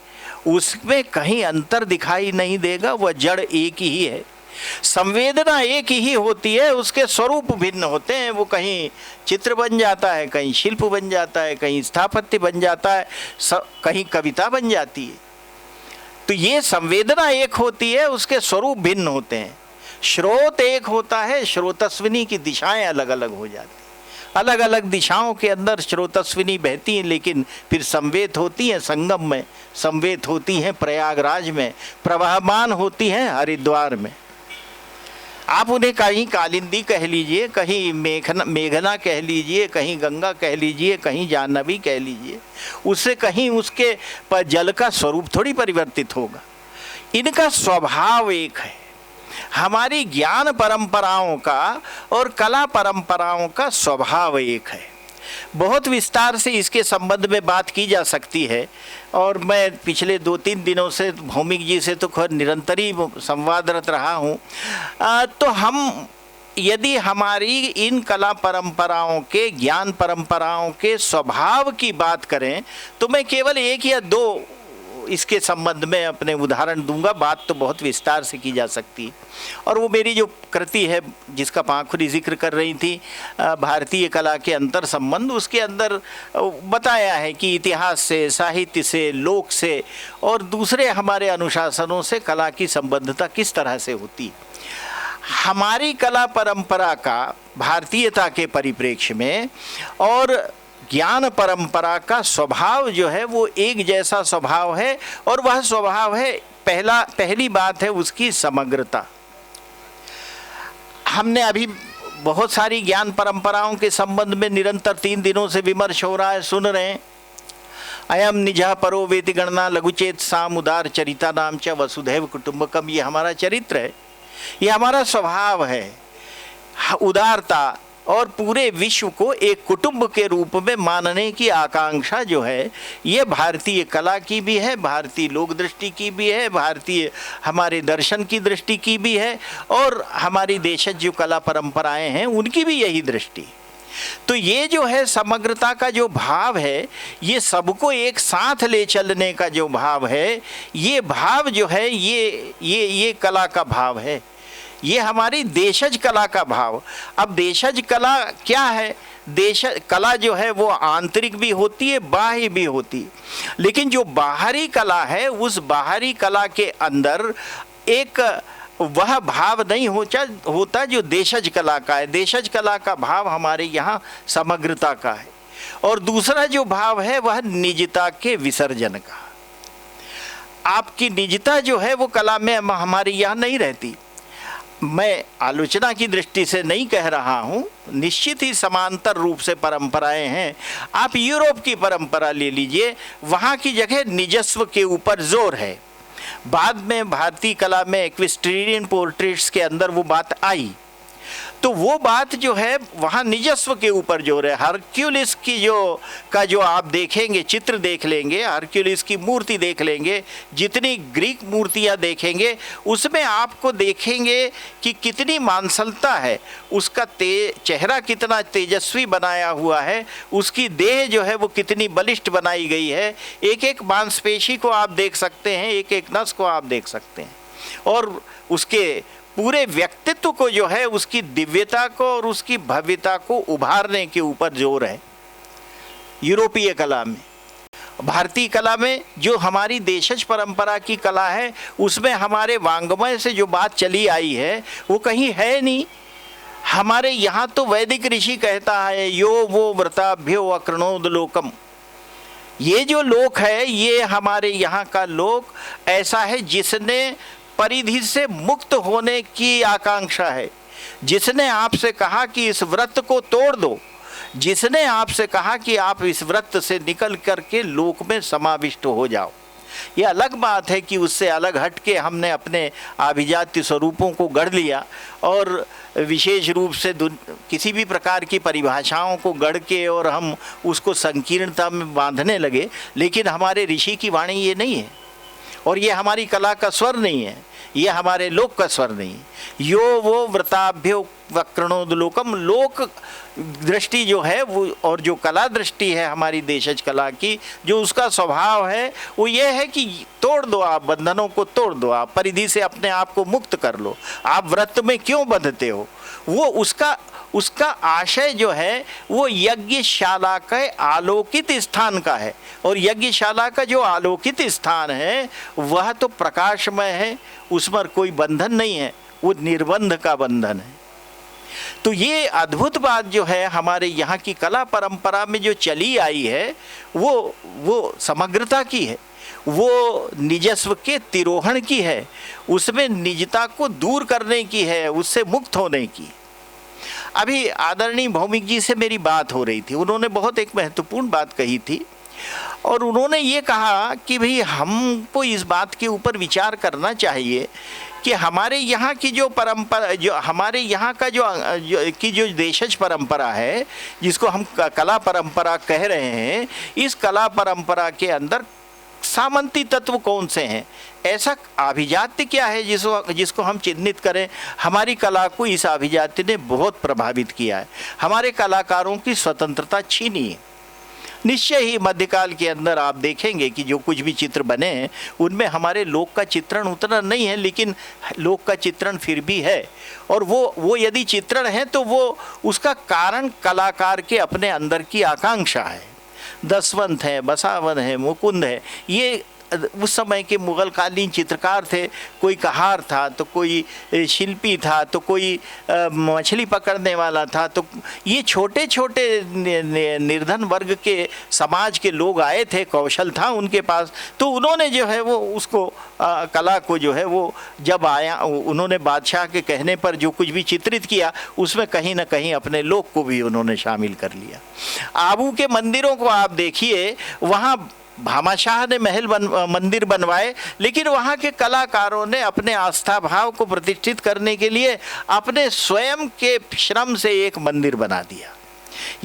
उसमें कहीं अंतर दिखाई नहीं देगा। वह जड़ एक ही है, संवेदना एक ही होती है, उसके स्वरूप भिन्न होते हैं। वो कहीं चित्र बन जाता है, कहीं शिल्प बन जाता है, कहीं स्थापत्य बन जाता है, कहीं कविता बन जाती है। तो ये संवेदना एक होती है, उसके स्वरूप भिन्न होते हैं। स्रोत एक होता है, स्रोतस्विनी की दिशाएं अलग अलग हो जाती हैं, अलग अलग दिशाओं के अंदर स्रोतस्विनी बहती हैं, लेकिन फिर संवेत होती हैं संगम में, संवेत होती हैं प्रयागराज में, प्रवाहमान होती हैं हरिद्वार में। आप उन्हें कहीं कालिंदी कह लीजिए, कहीं मेघना कह लीजिए, कहीं गंगा कह लीजिए, कहीं जाह्नवी कह लीजिए, उससे कहीं उसके पर जल का स्वरूप थोड़ी परिवर्तित होगा। इनका स्वभाव एक है। हमारी ज्ञान परंपराओं का और कला परंपराओं का स्वभाव एक है। बहुत विस्तार से इसके संबंध में बात की जा सकती है, और मैं पिछले 2-3 दिनों से भौमिक जी से तो खैर निरंतर ही संवादरत रहा हूँ। तो हम यदि हमारी इन कला परंपराओं के, ज्ञान परंपराओं के स्वभाव की बात करें तो मैं केवल 1 या 2 इसके संबंध में अपने उदाहरण दूंगा। बात तो बहुत विस्तार से की जा सकती है, और वो मेरी जो कृति है जिसका पाखुरी जिक्र कर रही थी, भारतीय कला के अंतर संबंध, उसके अंदर बताया है कि इतिहास से, साहित्य से, लोक से और दूसरे हमारे अनुशासनों से कला की संबद्धता किस तरह से होती है। हमारी कला परंपरा का भारतीयता के परिप्रेक्ष्य में और ज्ञान परंपरा का स्वभाव जो है वो एक जैसा स्वभाव है, और वह स्वभाव है, पहली बात है उसकी समग्रता। हमने अभी बहुत सारी ज्ञान परंपराओं के संबंध में निरंतर 3 दिनों से विमर्श हो रहा है, सुन रहे हैं। अयम निजः परो वेति गणना लघुचेत साम उदार चरिता नाम च वसुधैव कुटुंबकम। ये हमारा चरित्र है, ये हमारा स्वभाव है, उदारता और पूरे विश्व को एक कुटुंब के रूप में मानने की आकांक्षा जो है, ये भारतीय कला की भी है, भारतीय लोक दृष्टि की भी है, भारतीय हमारे दर्शन की दृष्टि की भी है, और हमारी देशज जो कला परंपराएं हैं उनकी भी यही दृष्टि। तो ये जो है समग्रता का जो भाव है, ये सबको एक साथ ले चलने का जो भाव है, ये भाव जो है ये कला का भाव है, ये हमारी देशज कला का भाव। अब देशज कला क्या है? देशज कला जो है वो आंतरिक भी होती है, बाह्य भी होती है, लेकिन जो बाहरी कला है उस बाहरी कला के अंदर एक वह भाव नहीं होता जो देशज कला का है। देशज कला का भाव हमारे यहाँ समग्रता का है, और दूसरा जो भाव है वह निजता के विसर्जन का। आपकी निजता जो है वो कला में हमारे यहाँ नहीं रहती। मैं आलोचना की दृष्टि से नहीं कह रहा हूँ, निश्चित ही समांतर रूप से परंपराएं हैं। आप यूरोप की परंपरा ले लीजिए, वहाँ की जगह निजस्व के ऊपर जोर है। बाद में भारतीय कला में एक्विस्ट्रियन पोर्ट्रेट्स के अंदर वो बात आई, तो वो बात जो है वहाँ निजस्व के ऊपर जोर है। हरक्यूलिस की जो आप देखेंगे, चित्र देख लेंगे, हरक्यूलिस की मूर्ति देख लेंगे, जितनी ग्रीक मूर्तियाँ देखेंगे उसमें आपको देखेंगे कि कितनी मांसलता है, उसका चेहरा कितना तेजस्वी बनाया हुआ है, उसकी देह जो है वो कितनी बलिष्ठ बनाई गई है। एक एक मांसपेशी को आप देख सकते हैं, एक एक नस को आप देख सकते हैं, और उसके पूरे व्यक्तित्व को जो है, उसकी दिव्यता को और उसकी भव्यता को उभारने के ऊपर जोर है यूरोपीय कला में। भारतीय कला में जो हमारी देशज परंपरा की कला है उसमें हमारे वांग्मय से जो बात चली आई है वो कहीं है नहीं। हमारे यहाँ तो वैदिक ऋषि कहता है, यो वो व्रताभ्यो अकृणोद लोकम। ये जो लोक है ये हमारे यहाँ का लोक ऐसा है जिसने परिधि से मुक्त होने की आकांक्षा है, जिसने आपसे कहा कि इस व्रत को तोड़ दो, जिसने आपसे कहा कि आप इस व्रत से निकल करके लोक में समाविष्ट हो जाओ। यह अलग बात है कि उससे अलग हट के हमने अपने आभिजात्य स्वरूपों को गढ़ लिया और विशेष रूप से किसी भी प्रकार की परिभाषाओं को गढ़ के और हम उसको संकीर्णता में बांधने लगे। लेकिन हमारे ऋषि की वाणी ये नहीं है, और ये हमारी कला का स्वर नहीं है, ये हमारे लोक का स्वर नहीं है। यो वो व्रताभ्यो वक्रणोद लोकम। लोक दृष्टि जो है वो, और जो कला दृष्टि है हमारी देशज कला की, जो उसका स्वभाव है वो ये है कि तोड़ दो, आप बंधनों को तोड़ दो, आप परिधि से अपने आप को मुक्त कर लो। आप व्रत में क्यों बंधते हो? वो उसका आशय जो है वो यज्ञशाला के आलोकित स्थान का है, और यज्ञशाला का जो आलोकित स्थान है वह तो प्रकाशमय है, उस पर कोई बंधन नहीं है, वो निर्बंध का बंधन है। तो ये अद्भुत बात जो है हमारे यहाँ की कला परंपरा में जो चली आई है वो समग्रता की है। वो निजस्व के तिरोहण की है, उसमें निजता को दूर करने की है, उससे मुक्त होने की। अभी आदरणीय भौमिक जी से मेरी बात हो रही थी, उन्होंने बहुत एक महत्वपूर्ण बात कही थी और उन्होंने ये कहा कि भाई हमको इस बात के ऊपर विचार करना चाहिए कि हमारे यहाँ की जो परंपरा, जो हमारे यहाँ का जो देशज परंपरा है, जिसको हम कला परंपरा कह रहे हैं, इस कला परंपरा के अंदर सामंती तत्व कौन से हैं, ऐसा अभिजात्य क्या है जिसको हम चिन्हित करें। हमारी कला को इस अभिजात्य ने बहुत प्रभावित किया है, हमारे कलाकारों की स्वतंत्रता छीनी है। निश्चय ही मध्यकाल के अंदर आप देखेंगे कि जो कुछ भी चित्र बने हैं उनमें हमारे लोक का चित्रण उतना नहीं है, लेकिन लोक का चित्रण फिर भी है। और वो यदि चित्रण है तो वो उसका कारण कलाकार के अपने अंदर की आकांक्षा है। दसवंत है, बसावन है, मुकुंद है, ये उस समय के मुग़ल कालीन चित्रकार थे। कोई कहार था तो कोई शिल्पी था तो कोई मछली पकड़ने वाला था, तो ये छोटे छोटे निर्धन वर्ग के समाज के लोग आए थे, कौशल था उनके पास, तो उन्होंने जो है वो उसको कला को जो है वो जब आया, उन्होंने बादशाह के कहने पर जो कुछ भी चित्रित किया उसमें कहीं ना कहीं अपने लोक को भी उन्होंने शामिल कर लिया। आबू के मंदिरों को आप देखिए, वहाँ भामाशाह ने मंदिर बनवाए, लेकिन वहाँ के कलाकारों ने अपने आस्था भाव को प्रतिष्ठित करने के लिए अपने स्वयं के श्रम से एक मंदिर बना दिया।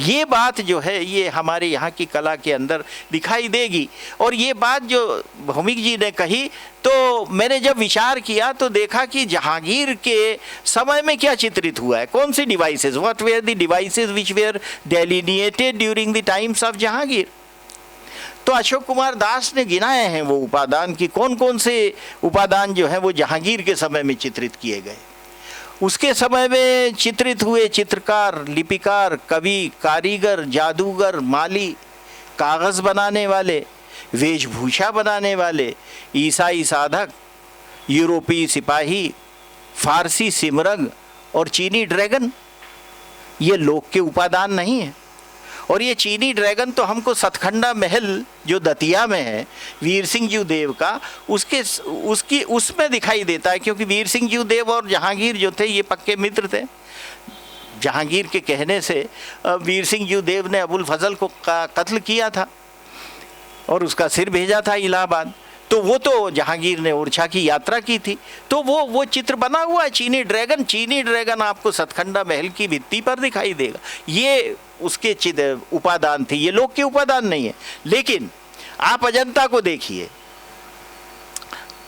ये बात जो है ये हमारे यहाँ की कला के अंदर दिखाई देगी। और ये बात जो भौमिक जी ने कही, तो मैंने जब विचार किया तो देखा कि जहांगीर के समय में क्या चित्रित हुआ है, कौन सी devices, what were the devices which were delineated during the times of Jahangir. तो अशोक कुमार दास ने गिनाए हैं वो उपादान की कौन कौन से उपादान जो है वो जहांगीर के समय में चित्रित किए गए। उसके समय में चित्रित हुए चित्रकार, लिपिकार, कवि, कारीगर, जादूगर, माली, कागज़ बनाने वाले, वेशभूषा बनाने वाले, ईसाई साधक, यूरोपीय सिपाही, फारसी सिमरग और चीनी ड्रैगन, ये लोक के उपादान नहीं है। और ये चीनी ड्रैगन तो हमको सतखंडा महल जो दतिया में है वीर सिंह जी देव का, उसमें दिखाई देता है, क्योंकि वीर सिंह जी देव और जहांगीर जो थे ये पक्के मित्र थे। जहांगीर के कहने से वीर सिंह जी देव ने अबुल फजल को कत्ल किया था और उसका सिर भेजा था इलाहाबाद, तो वो तो जहांगीर ने ओरछा की यात्रा की थी, तो वो चित्र बना हुआ है चीनी ड्रैगन आपको सतखंडा महल की भित्ति पर दिखाई देगा। ये उसके उपादान थे, ये लोक के उपादान नहीं है। लेकिन आप अजंता को देखिए,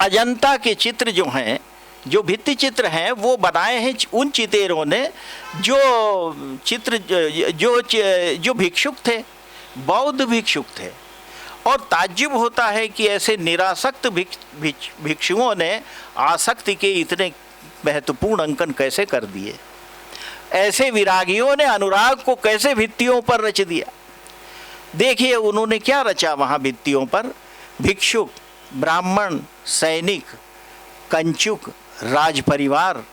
अजंता के चित्र जो हैं, जो भित्ति चित्र हैं, वो बनाए हैं उन चितेरों ने जो चित्र जो भिक्षुक थे, बौद्ध भिक्षुक थे। और ताज्जुब होता है कि ऐसे निरासक्त भिक्षुओं ने आसक्ति के इतने महत्वपूर्ण अंकन कैसे कर दिए, ऐसे विरागियों ने अनुराग को कैसे भित्तियों पर रच दिया। देखिए उन्होंने क्या रचा वहाँ भित्तियों पर, भिक्षुक, ब्राह्मण, सैनिक, कंचुक, राज परिवार,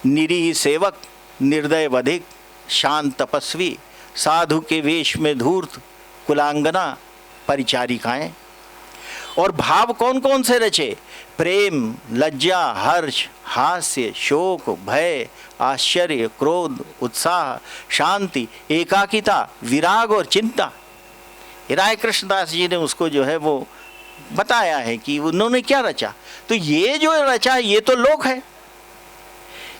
निरीह सेवक, निर्दय वधिक, शांत तपस्वी, साधु के वेश में धूर्त, कुलांगना, परिचारिकाएं। और भाव कौन कौन से रचे, प्रेम, लज्जा, हर्ष, हास्य, शोक, भय, आश्चर्य, क्रोध, उत्साह, शांति, एकाकिता, विराग और चिंता। राय कृष्णदास जी ने उसको जो है वो बताया है कि उन्होंने क्या रचा। तो ये जो रचा ये तो लोक है,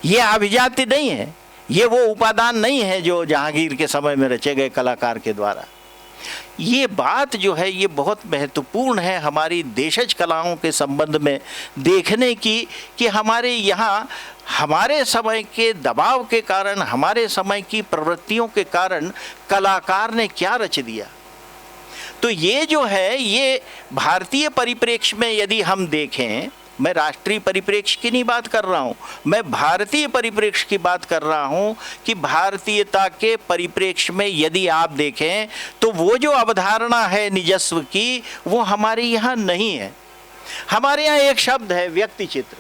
ये अभिजात्य नहीं है, ये वो उपादान नहीं है जो जहांगीर के समय में रचे गए कलाकार के द्वारा। ये बात जो है ये बहुत महत्वपूर्ण है हमारी देशज कलाओं के संबंध में देखने की, कि हमारे यहाँ हमारे समय के दबाव के कारण, हमारे समय की प्रवृत्तियों के कारण कलाकार ने क्या रच दिया। तो ये जो है ये भारतीय परिप्रेक्ष्य में यदि हम देखें, मैं राष्ट्रीय परिप्रेक्ष्य की नहीं बात कर रहा हूँ, मैं भारतीय परिप्रेक्ष्य की बात कर रहा हूँ कि भारतीयता के परिप्रेक्ष्य में यदि आप देखें तो वो जो अवधारणा है निजस्व की वो हमारे यहाँ नहीं है। हमारे यहाँ एक शब्द है व्यक्ति चित्र,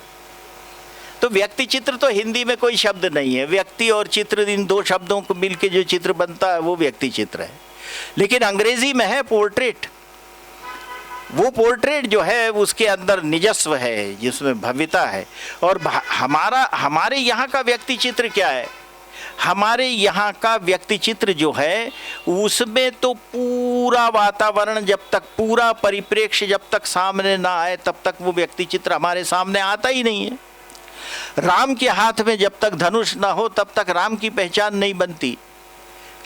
तो व्यक्ति चित्र तो हिंदी में कोई शब्द नहीं है, व्यक्ति और चित्र इन दो शब्दों को मिलके जो चित्र बनता है वो व्यक्ति चित्र है। लेकिन अंग्रेजी में है पोर्ट्रेट, वो पोर्ट्रेट जो है उसके अंदर निजस्व है, जिसमें भव्यता है। और हमारे यहाँ का व्यक्ति चित्र क्या है? हमारे यहाँ का व्यक्ति चित्र जो है उसमें तो पूरा वातावरण, जब तक पूरा परिप्रेक्ष्य जब तक सामने ना आए तब तक वो व्यक्ति चित्र हमारे सामने आता ही नहीं है। राम के हाथ में जब तक धनुष ना हो तब तक राम की पहचान नहीं बनती।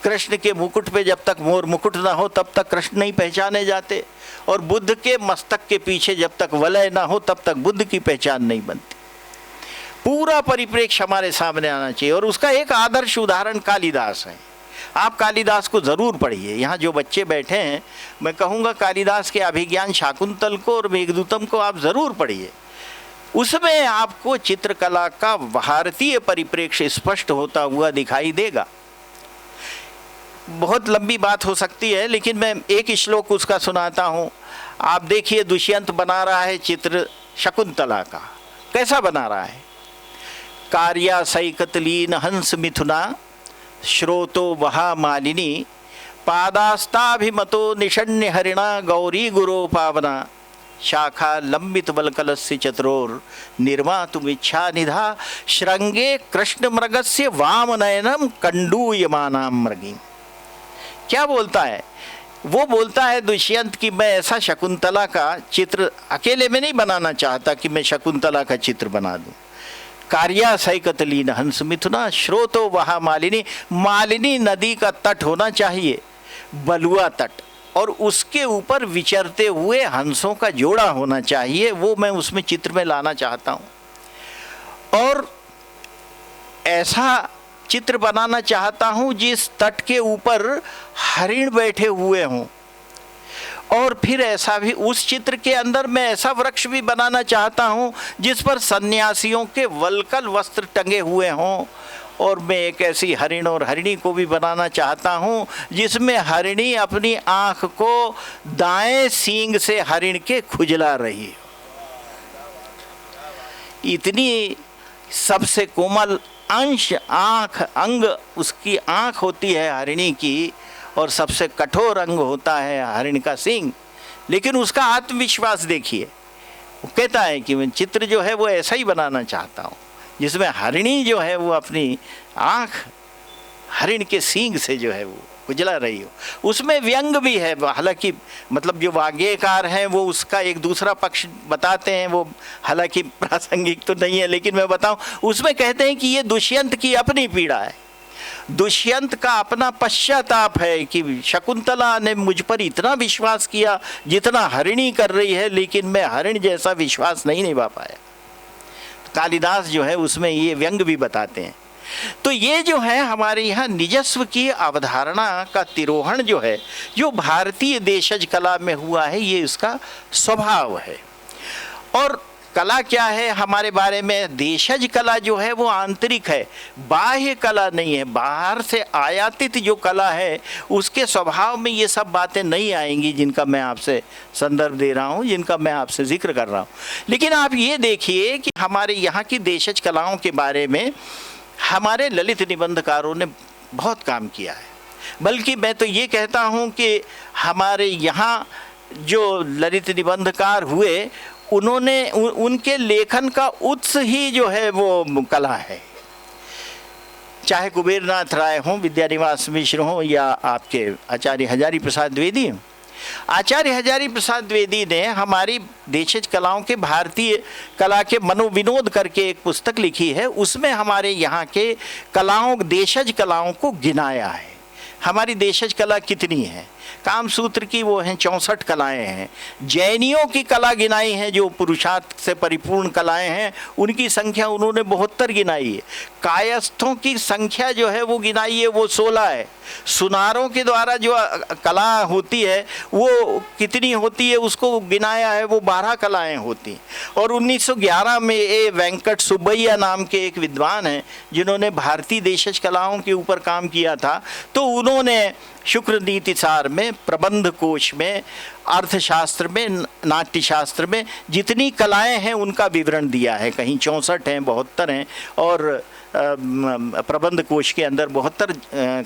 कृष्ण के मुकुट पे जब तक मोर मुकुट ना हो तब तक कृष्ण नहीं पहचाने जाते। और बुद्ध के मस्तक के पीछे जब तक वलय ना हो तब तक बुद्ध की पहचान नहीं बनती। पूरा परिप्रेक्ष्य हमारे सामने आना चाहिए। और उसका एक आदर्श उदाहरण कालिदास है। आप कालिदास को ज़रूर पढ़िए। यहाँ जो बच्चे बैठे हैं, मैं कहूँगा कालिदास के अभिज्ञान शाकुंतल को और मेघदूतम को आप ज़रूर पढ़िए। उसमें आपको चित्रकला का भारतीय परिप्रेक्ष्य स्पष्ट होता हुआ दिखाई देगा। बहुत लंबी बात हो सकती है, लेकिन मैं एक श्लोक उसका सुनाता हूँ। आप देखिए, दुष्यंत बना रहा है चित्र शकुंतला का। कैसा बना रहा है? कार्या सैकतलीन हंस मिथुना श्रोतो वहा मालिनी पादास्ताभिमतो निषण्य हरिणा गौरी गुरो पावना शाखा लंबित बलकलस्य चतुरोर निर्मातुमिच्छा निधा श्रृंगे कृष्ण मृगस्य वामनयनम कंडूयमानाम मृगी। क्या बोलता है? वो बोलता है दुष्यंत कि मैं ऐसा शकुंतला का चित्र अकेले में नहीं बनाना चाहता कि मैं शकुंतला का चित्र बना दूं। कार्या सैकतलीन हंस मिथुना श्रोतो वहा मालिनी, मालिनी नदी का तट होना चाहिए, बलुआ तट, और उसके ऊपर विचरते हुए हंसों का जोड़ा होना चाहिए। वो मैं उसमें चित्र में लाना चाहता हूँ। और ऐसा चित्र बनाना चाहता हूँ जिस तट के ऊपर हरिण बैठे हुए हों। और फिर ऐसा भी उस चित्र के अंदर मैं ऐसा वृक्ष भी बनाना चाहता हूँ जिस पर सन्यासियों के वल्कल वस्त्र टंगे हुए हों। और मैं एक ऐसी हरिण और हरिणी को भी बनाना चाहता हूँ जिसमें हरिणी अपनी आँख को दाएं सींग से हरिण के खुजला रही हो। इतनी सबसे कोमल अंश आँख अंग उसकी आँख होती है हरिणी की, और सबसे कठोर अंग होता है हरिण का सींग। लेकिन उसका आत्मविश्वास देखिए, वो कहता है कि मैं चित्र जो है वो ऐसा ही बनाना चाहता हूँ जिसमें हरिणी जो है वो अपनी आँख हरिण के सींग से जो है वो खुजला रही हो। उसमें व्यंग भी है, हालांकि मतलब जो वाग्यकार हैं वो उसका एक दूसरा पक्ष बताते हैं, वो हालांकि प्रासंगिक तो नहीं है, लेकिन मैं बताऊं, उसमें कहते हैं कि ये दुष्यंत की अपनी पीड़ा है, दुष्यंत का अपना पश्चाताप है कि शकुंतला ने मुझ पर इतना विश्वास किया जितना हरिणी कर रही है, लेकिन मैं हरिण जैसा विश्वास नहीं निभा पाया। कालिदास जो है उसमें ये व्यंग भी बताते हैं। तो ये जो है हमारे यहाँ निजस्व की अवधारणा का तिरोहण जो है, जो भारतीय देशज कला में हुआ है, ये इसका स्वभाव है। और कला क्या है हमारे बारे में? देशज कला जो है वो आंतरिक है, बाह्य कला नहीं है। बाहर से आयातित जो कला है उसके स्वभाव में ये सब बातें नहीं आएंगी जिनका मैं आपसे संदर्भ दे रहा हूँ, जिनका मैं आपसे जिक्र कर रहा हूँ। लेकिन आप ये देखिए कि हमारे यहाँ की देशज कलाओं के बारे में हमारे ललित निबंधकारों ने बहुत काम किया है। बल्कि मैं तो ये कहता हूँ कि हमारे यहाँ जो ललित निबंधकार हुए उन्होंने उनके लेखन का उत्स ही जो है वो कला है। चाहे कुबेरनाथ राय हों, विद्यानिवास मिश्र हों, या आपके आचार्य हजारी प्रसाद द्विवेदी। आचार्य हजारी प्रसाद द्विवेदी ने हमारी देशज कलाओं के भारतीय कला के मनोविनोद करके एक पुस्तक लिखी है। उसमें हमारे यहाँ के कलाओं, देशज कलाओं को गिनाया है। हमारी देशज कला कितनी है? कामसूत्र की वो हैं 64 कलाएं हैं। जैनियों की कला गिनाई है, जो पुरुषार्थ से परिपूर्ण कलाएं हैं, उनकी संख्या उन्होंने 72 गिनाई है। कायस्थों की संख्या जो है वो गिनाई है, वो 16 है। सुनारों के द्वारा जो कला होती है वो कितनी होती है उसको गिनाया है, वो 12 कलाएं होती। और 1911 में ए वेंकट सुब्बैया नाम के एक विद्वान हैं जिन्होंने भारतीय देशज कलाओं के ऊपर काम किया था। तो उन्होंने शुक्र नीति सार में, प्रबंध कोश में अर्थशास्त्र में, नाट्यशास्त्र में जितनी कलाएं हैं उनका विवरण दिया है। कहीं 64 हैं, 72 हैं, और प्रबंध कोश के अंदर 72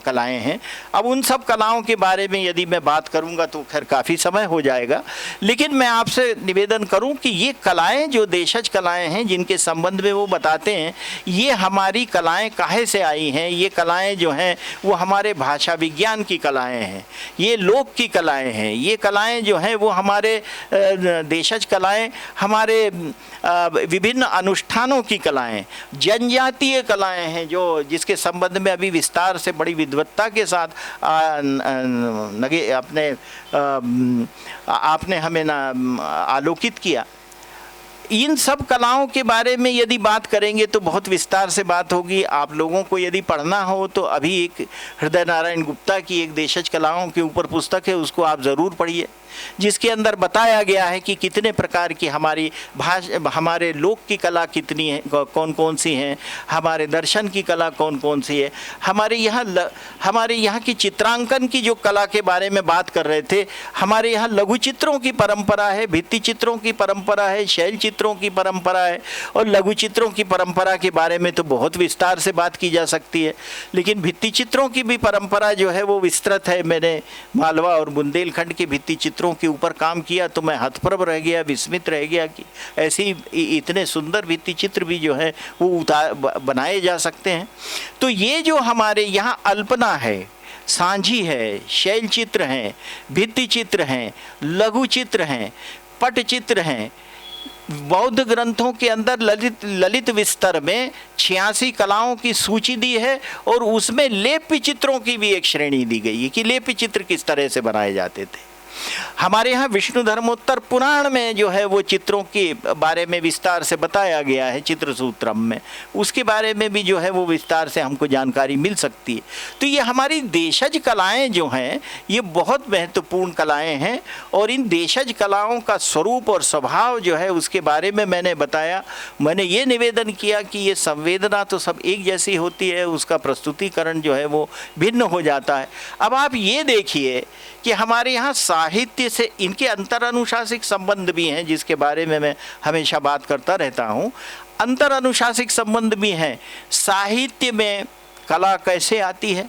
कलाएं हैं। अब उन सब कलाओं के बारे में यदि मैं बात करूंगा तो खैर काफ़ी समय हो जाएगा, लेकिन मैं आपसे निवेदन करूं कि ये कलाएं जो देशज कलाएं हैं जिनके संबंध में वो बताते हैं, ये हमारी कलाएं काहे से आई हैं। ये कलाएं जो हैं वो हमारे भाषा विज्ञान की कलाएं हैं, ये लोक की कलाएं हैं, ये कलाएं जो हैं वो हमारे देशज कलाएं, हमारे विभिन्न अनुष्ठानों की कलाएं, जनजातीय कलाएं हैं जो जिसके संबंध में अभी विस्तार से बड़ी विद्वत्ता के साथ आपने हमें आलोकित किया। इन सब कलाओं के बारे में यदि बात करेंगे तो बहुत विस्तार से बात होगी। आप लोगों को यदि पढ़ना हो तो अभी एक हृदय नारायण गुप्ता की एक देशज कलाओं के ऊपर पुस्तक है, उसको आप ज़रूर पढ़िए, जिसके अंदर बताया गया है कि कितने प्रकार की हमारे लोक की कला कितनी है, कौन कौन सी हैं, हमारे दर्शन की कला कौन कौन सी है। हमारे यहाँ की चित्रांकन की जो कला के बारे में बात कर रहे थे, हमारे यहाँ लघु चित्रों की परंपरा है, भित्ति चित्रों की परंपरा है, शैल चित्रों की परंपरा है, और लघु चित्रों की परंपरा के बारे में तो बहुत विस्तार से बात की जा सकती है, लेकिन भित्ति चित्रों की भी परंपरा जो है वो विस्तृत है। मैंने मालवा और बुंदेलखंड के भित्ति चित्रों के ऊपर काम किया तो मैं हतप्रभ रह गया, विस्मित रह गया कि ऐसे इतने सुंदर भित्ति चित्र भी जो है वो बनाए जा सकते हैं। तो ये जो हमारे यहाँ अल्पना है, सांझी है, शैल चित्र हैं, भित्ति चित्र हैं, लघु चित्र हैं, पट चित्र हैं। बौद्ध ग्रंथों के अंदर ललित विस्तर में 86 कलाओं की सूची दी है, और उसमें लेप्य चित्रों की भी एक श्रेणी दी गई है कि लेप्य चित्र किस तरह से बनाए जाते थे। हमारे यहाँ विष्णु धर्मोत्तर पुराण में जो है वो चित्रों के बारे में विस्तार से बताया गया है, चित्र सूत्रम में, उसके बारे में भी जो है वो विस्तार से हमको जानकारी मिल सकती है। तो ये हमारी देशज कलाएं जो हैं ये बहुत महत्वपूर्ण कलाएं हैं, और इन देशज कलाओं का स्वरूप और स्वभाव जो है उसके बारे में मैंने बताया। मैंने ये निवेदन किया कि ये संवेदना तो सब एक जैसी होती है, उसका प्रस्तुतिकरण जो है वो भिन्न हो जाता है। अब आप ये देखिए कि हमारे यहाँ साहित्य से इनके अंतर अनुशासिक संबंध भी हैं, जिसके बारे में मैं हमेशा बात करता रहता हूँ। अंतर अनुशासिक संबंध भी हैं। साहित्य में कला कैसे आती है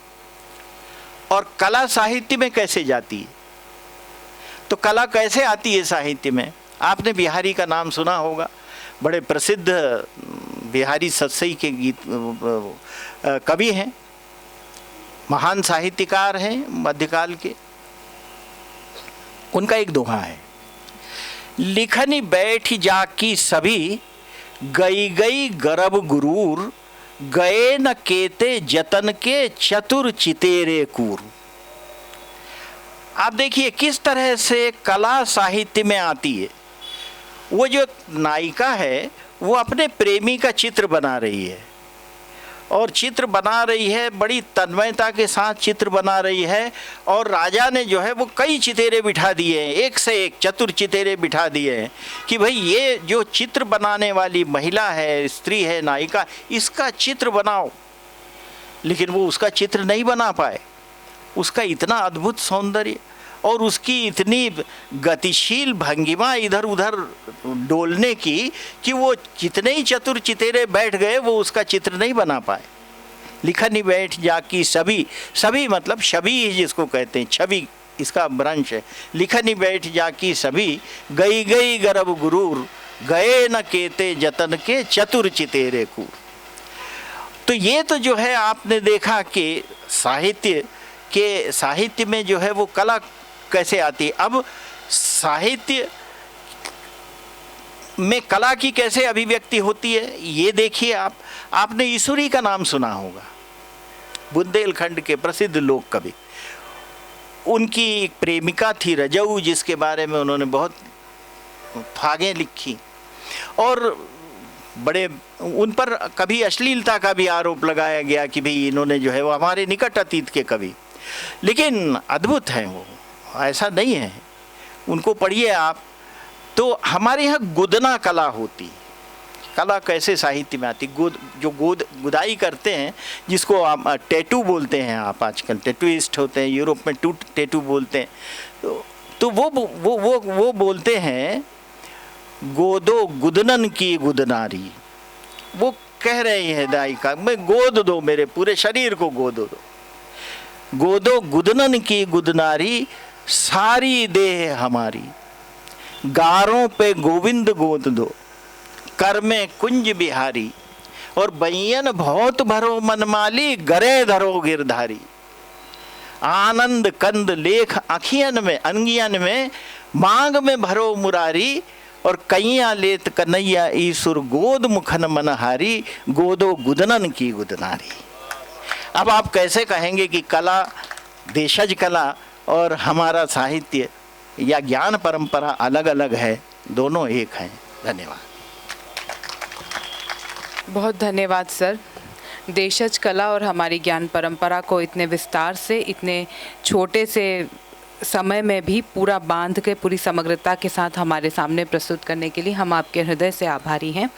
और कला साहित्य में कैसे जाती है। तो कला कैसे आती है साहित्य में, आपने बिहारी का नाम सुना होगा, बड़े प्रसिद्ध बिहारी सत्सई के गीत कवि हैं, महान साहित्यकार हैं मध्यकाल के। उनका एक दोहा है, लिखनी बैठ जाकी सभी, गई गई गरब गुरूर, गए न केते जतन के, चतुर चितेरे कूर। आप देखिए किस तरह से कला साहित्य में आती है। वो जो नायिका है वो अपने प्रेमी का चित्र बना रही है, और चित्र बना रही है बड़ी तन्मयता के साथ चित्र बना रही है, और राजा ने जो है वो कई चितेरे बिठा दिए हैं, एक से एक चतुर चितेरे बिठा दिए हैं कि भाई ये जो चित्र बनाने वाली महिला है, स्त्री है, नायिका, इसका चित्र बनाओ। लेकिन वो उसका चित्र नहीं बना पाए। उसका इतना अद्भुत सौंदर्य और उसकी इतनी गतिशील भंगिमा इधर उधर डोलने की कि वो कितने ही चतुर चितेरे बैठ गए, वो उसका चित्र नहीं बना पाए। लिखनी बैठ जाकी सभी, सभी मतलब छवि जिसको कहते हैं, छवि इसका भ्रंश है। लिखनी बैठ जाकी सभी, गई गई गरब गुरूर, गए न केते जतन के, चतुर चितेरे कूर। तो ये तो जो है आपने देखा कि साहित्य में जो है वो कला कैसे आती है। अब साहित्य में कला की कैसे अभिव्यक्ति होती है ये देखिए। आपने ईश्वरी का नाम सुना होगा, बुंदेलखंड के प्रसिद्ध लोक कवि। उनकी एक प्रेमिका थी रजऊ, जिसके बारे में उन्होंने बहुत फागें लिखी, और बड़े उन पर कभी अश्लीलता का भी आरोप लगाया गया कि भाई इन्होंने जो है वो हमारे निकट अतीत के कवि, लेकिन अद्भुत हैं वो, ऐसा नहीं है। उनको पढ़िए आप। तो हमारे यहाँ गुदना कला होती। कला कैसे साहित्य में आती? गुदाई करते हैं, जिसको आप टैटू बोलते हैं। आप आजकल टैटूइस्ट होते हैं, यूरोप में टैटू बोलते हैं। तो तो वो बोलते हैं गोदो गुदनन की गुदनारी। वो कह रहे हैं दायिका, मैं गोद दो, मेरे पूरे शरीर को गोदो दो। गोदो गुदनन की गुदनारी, सारी देह हमारी, गारों पे गोविंद गोद दो, कर में कुंज बिहारी, और बैयन बहुत भरो मनमाली, गरे धरो गिरधारी। आनंद कंद लेख अखियन में, अंगियन में, मांग में भरो मुरारी, और कैया लेत कन्हैया ईसुर गोद मुखन मनहारी, गोदो गुदनन की गुदनारी। अब आप कैसे कहेंगे कि कला, देशज कला और हमारा साहित्य या ज्ञान परंपरा अलग अलग है? दोनों एक हैं। धन्यवाद। बहुत धन्यवाद सर। देशज कला और हमारी ज्ञान परंपरा को इतने विस्तार से, इतने छोटे से समय में भी पूरा बांध के, पूरी समग्रता के साथ हमारे सामने प्रस्तुत करने के लिए हम आपके हृदय से आभारी हैं।